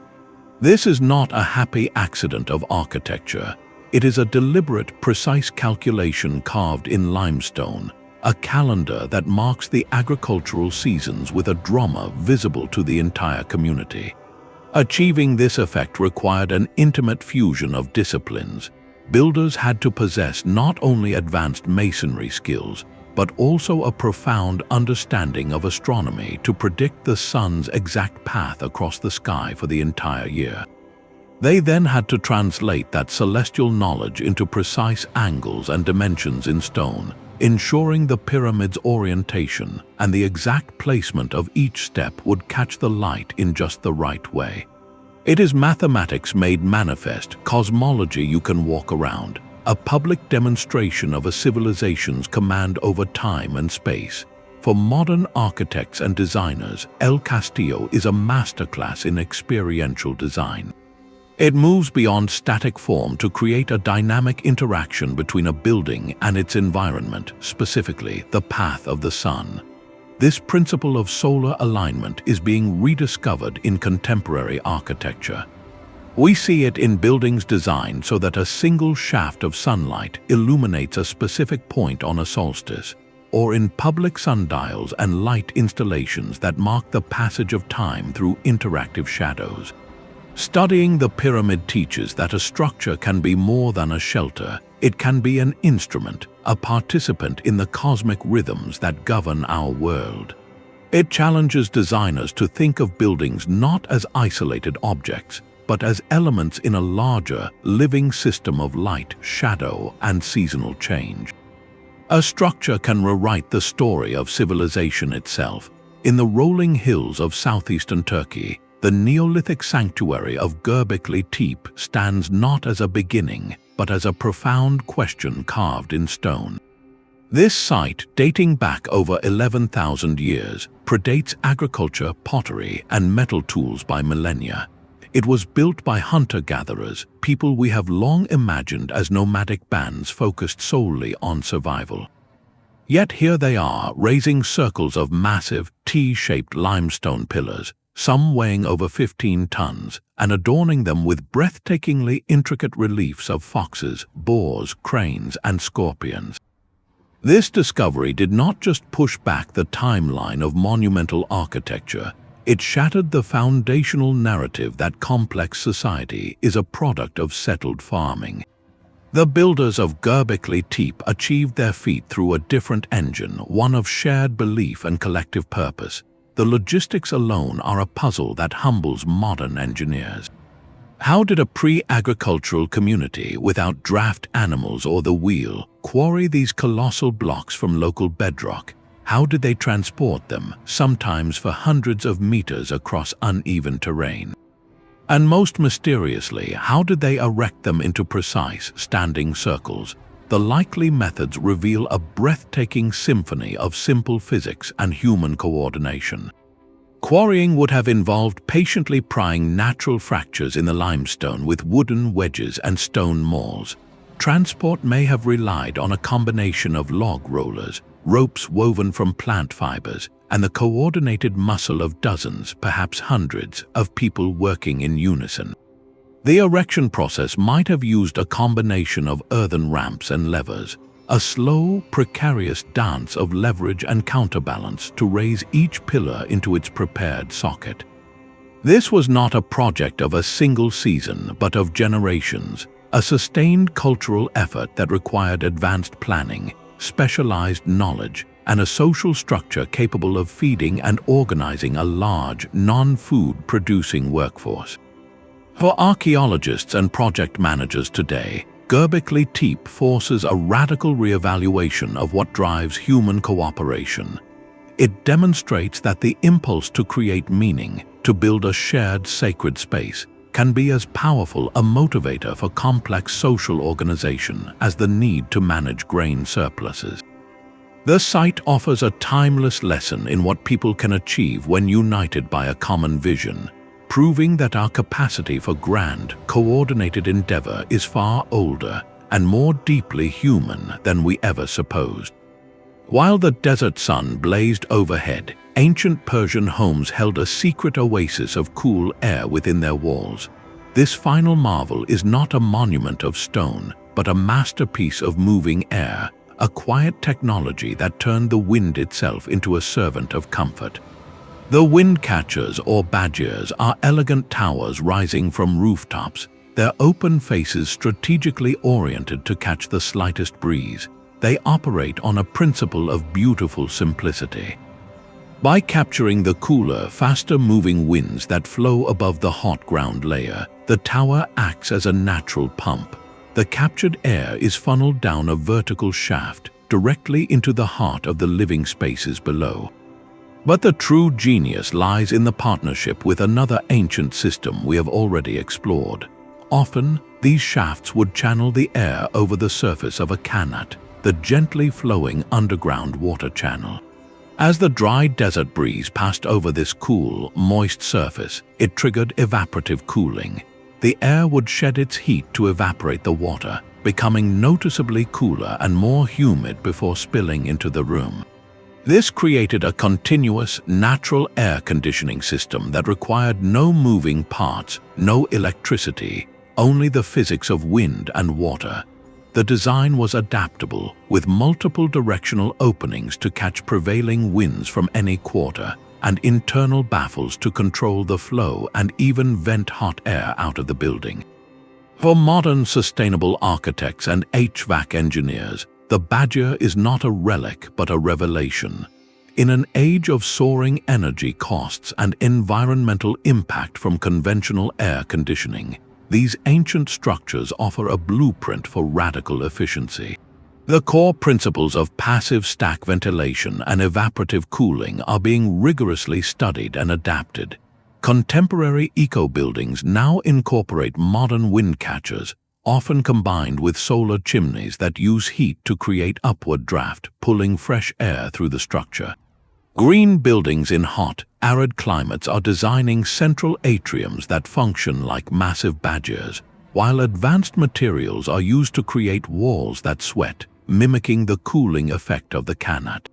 This is not a happy accident of architecture. It is a deliberate, precise calculation carved in limestone, a calendar that marks the agricultural seasons with a drama visible to the entire community. Achieving this effect required an intimate fusion of disciplines. Builders had to possess not only advanced masonry skills, but also a profound understanding of astronomy to predict the sun's exact path across the sky for the entire year. They then had to translate that celestial knowledge into precise angles and dimensions in stone, ensuring the pyramid's orientation and the exact placement of each step would catch the light in just the right way. It is mathematics made manifest, cosmology you can walk around, a public demonstration of a civilization's command over time and space. For modern architects and designers, El Castillo is a masterclass in experiential design. It moves beyond static form to create a dynamic interaction between a building and its environment, specifically the path of the sun. This principle of solar alignment is being rediscovered in contemporary architecture. We see it in buildings designed so that a single shaft of sunlight illuminates a specific point on a solstice, or in public sundials and light installations that mark the passage of time through interactive shadows. Studying the pyramid teaches that a structure can be more than a shelter. It can be an instrument, a participant in the cosmic rhythms that govern our world. It challenges designers to think of buildings not as isolated objects, but as elements in a larger, living system of light, shadow, and seasonal change. A structure can rewrite the story of civilization itself. In the rolling hills of southeastern Turkey, the Neolithic sanctuary of Göbekli Tepe stands not as a beginning, but as a profound question carved in stone. This site, dating back over 11,000 years, predates agriculture, pottery, and metal tools by millennia. It was built by hunter-gatherers, people we have long imagined as nomadic bands focused solely on survival. Yet here they are, raising circles of massive, T-shaped limestone pillars, some weighing over 15 tons, and adorning them with breathtakingly intricate reliefs of foxes, boars, cranes, and scorpions. This discovery did not just push back the timeline of monumental architecture, it shattered the foundational narrative that complex society is a product of settled farming. The builders of Göbekli Tepe achieved their feat through a different engine, one of shared belief and collective purpose. The logistics alone are a puzzle that humbles modern engineers. How did a pre-agricultural community without draft animals or the wheel quarry these colossal blocks from local bedrock? How did they transport them, sometimes for hundreds of meters across uneven terrain? And most mysteriously, how did they erect them into precise, standing circles? the likely methods reveal a breathtaking symphony of simple physics and human coordination. Quarrying would have involved patiently prying natural fractures in the limestone with wooden wedges and stone mauls. Transport may have relied on a combination of log rollers, ropes woven from plant fibers, and the coordinated muscle of dozens, perhaps hundreds, of people working in unison. The erection process might have used a combination of earthen ramps and levers, a slow, precarious dance of leverage and counterbalance to raise each pillar into its prepared socket. This was not a project of a single season, but of generations, a sustained cultural effort that required advanced planning, specialized knowledge, and a social structure capable of feeding and organizing a large, non-food producing workforce. For archaeologists and project managers today, Göbekli Tepe forces a radical reevaluation of what drives human cooperation. It demonstrates that the impulse to create meaning, to build a shared sacred space, can be as powerful a motivator for complex social organization as the need to manage grain surpluses. The site offers a timeless lesson in what people can achieve when united by a common vision, proving that our capacity for grand, coordinated endeavor is far older and more deeply human than we ever supposed. While the desert sun blazed overhead, ancient Persian homes held a secret oasis of cool air within their walls. This final marvel is not a monument of stone, but a masterpiece of moving air, a quiet technology that turned the wind itself into a servant of comfort. The wind catchers or badgers are elegant towers rising from rooftops, their open faces strategically oriented to catch the slightest breeze. They operate on a principle of beautiful simplicity. By capturing the cooler, faster-moving winds that flow above the hot ground layer, the tower acts as a natural pump. The captured air is funneled down a vertical shaft directly into the heart of the living spaces below. But the true genius lies in the partnership with another ancient system we have already explored. Often, these shafts would channel the air over the surface of a Qanat, the gently flowing underground water channel. As the dry desert breeze passed over this cool, moist surface, it triggered evaporative cooling. The air would shed its heat to evaporate the water, becoming noticeably cooler and more humid before spilling into the room. This created a continuous, natural air conditioning system that required no moving parts, no electricity, only the physics of wind and water. The design was adaptable, with multiple directional openings to catch prevailing winds from any quarter, and internal baffles to control the flow and even vent hot air out of the building. For modern sustainable architects and HVAC engineers, the badger is not a relic but a revelation. In an age of soaring energy costs and environmental impact from conventional air conditioning, these ancient structures offer a blueprint for radical efficiency. The core principles of passive stack ventilation and evaporative cooling are being rigorously studied and adapted. Contemporary eco-buildings now incorporate modern wind catchers, often combined with solar chimneys that use heat to create upward draft, pulling fresh air through the structure. Green buildings in hot, arid climates are designing central atriums that function like massive badgers, while advanced materials are used to create walls that sweat, mimicking the cooling effect of the Qanat.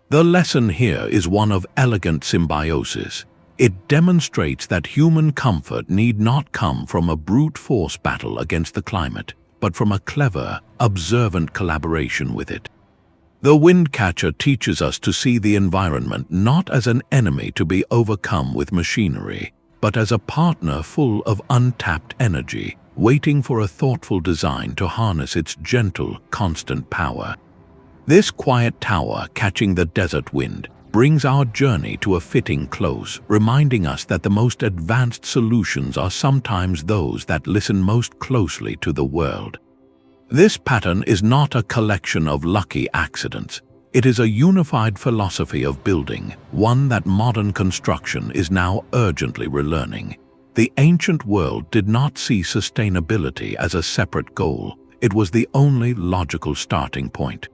The lesson here is one of elegant symbiosis. It demonstrates that human comfort need not come from a brute force battle against the climate, but from a clever, observant collaboration with it. The wind catcher teaches us to see the environment not as an enemy to be overcome with machinery, but as a partner full of untapped energy, waiting for a thoughtful design to harness its gentle, constant power. This quiet tower catching the desert wind brings our journey to a fitting close, reminding us that the most advanced solutions are sometimes those that listen most closely to the world. This pattern is not a collection of lucky accidents. It is a unified philosophy of building, one that modern construction is now urgently relearning. The ancient world did not see sustainability as a separate goal. it was the only logical starting point.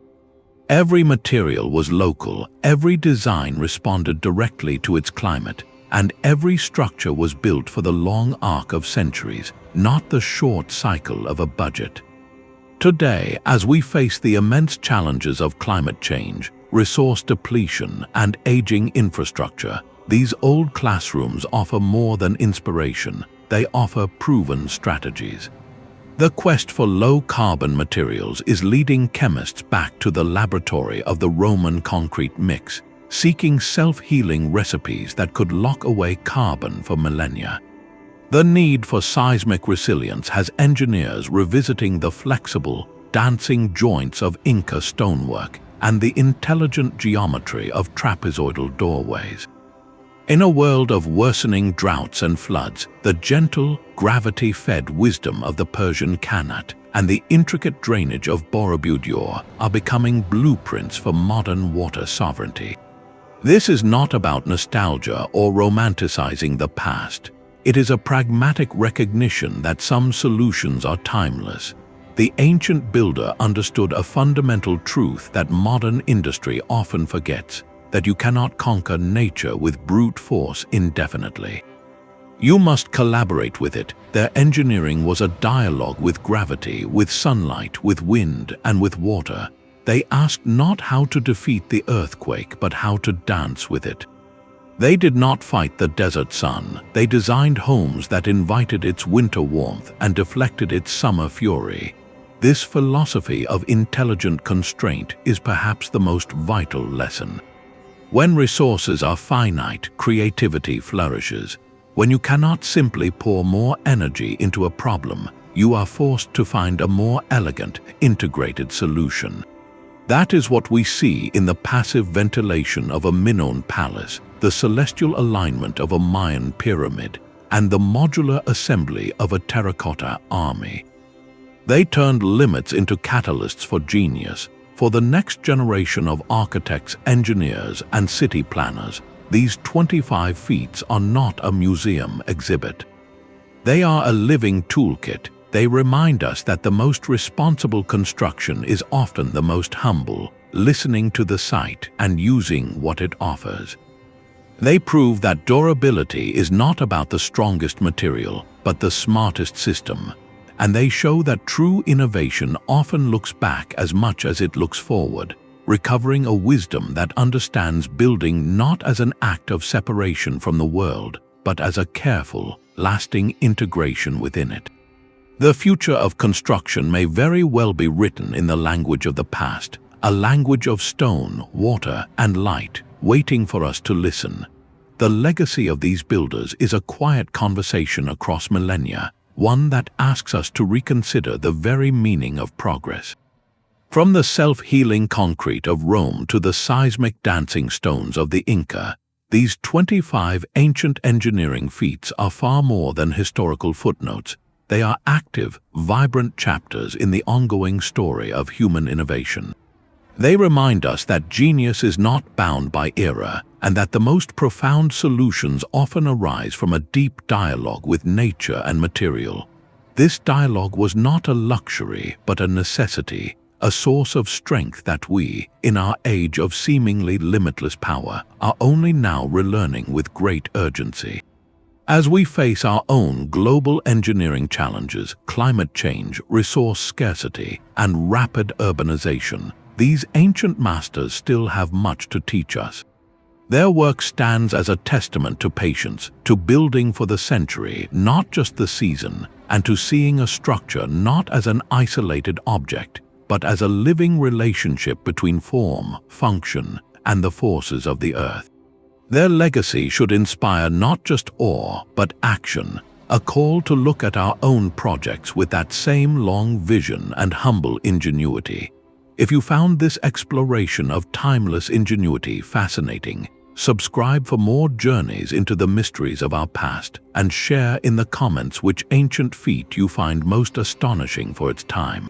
Every material was local, every design responded directly to its climate, and every structure was built for the long arc of centuries, not the short cycle of a budget. Today, as we face the immense challenges of climate change, resource depletion, and aging infrastructure, these old classrooms offer more than inspiration, they offer proven strategies. The quest for low-carbon materials is leading chemists back to the laboratory of the Roman concrete mix, seeking self-healing recipes that could lock away carbon for millennia. The need for seismic resilience has engineers revisiting the flexible, dancing joints of Inca stonework and the intelligent geometry of trapezoidal doorways. In a world of worsening droughts and floods, the gentle, gravity-fed wisdom of the Persian Qanat and the intricate drainage of Borobudur are becoming blueprints for modern water sovereignty. This is not about nostalgia or romanticizing the past. It is a pragmatic recognition that some solutions are timeless. The ancient builder understood a fundamental truth that modern industry often forgets, that you cannot conquer nature with brute force indefinitely. You must collaborate with it. Their engineering was a dialogue with gravity, with sunlight, with wind, and with water. They asked not how to defeat the earthquake, but how to dance with it. They did not fight the desert sun. They designed homes that invited its winter warmth and deflected its summer fury. This philosophy of intelligent constraint is perhaps the most vital lesson. When resources are finite, creativity flourishes. When you cannot simply pour more energy into a problem, you are forced to find a more elegant, integrated solution. That is what we see in the passive ventilation of a Minoan palace, the celestial alignment of a Mayan pyramid, and the modular assembly of a terracotta army. They turned limits into catalysts for genius. For the next generation of architects, engineers, and city planners, these 25 feats are not a museum exhibit. They are a living toolkit. They remind us that the most responsible construction is often the most humble, listening to the site and using what it offers. They prove that durability is not about the strongest material, but the smartest system. And they show that true innovation often looks back as much as it looks forward, recovering a wisdom that understands building not as an act of separation from the world, but as a careful, lasting integration within it. The future of construction may very well be written in the language of the past, a language of stone, water, and light, waiting for us to listen. The legacy of these builders is a quiet conversation across millennia, one that asks us to reconsider the very meaning of progress. From the self-healing concrete of Rome to the seismic dancing stones of the Inca, these 25 ancient engineering feats are far more than historical footnotes. They are active, vibrant chapters in the ongoing story of human innovation. They remind us that genius is not bound by era, and that the most profound solutions often arise from a deep dialogue with nature and material. This dialogue was not a luxury, but a necessity, a source of strength that we, in our age of seemingly limitless power, are only now relearning with great urgency. As we face our own global engineering challenges, climate change, resource scarcity, and rapid urbanization, these ancient masters still have much to teach us. Their work stands as a testament to patience, to building for the century, not just the season, and to seeing a structure not as an isolated object, but as a living relationship between form, function, and the forces of the earth. Their legacy should inspire not just awe, but action, a call to look at our own projects with that same long vision and humble ingenuity. If you found this exploration of timeless ingenuity fascinating, subscribe for more journeys into the mysteries of our past, and share in the comments which ancient feat you find most astonishing for its time.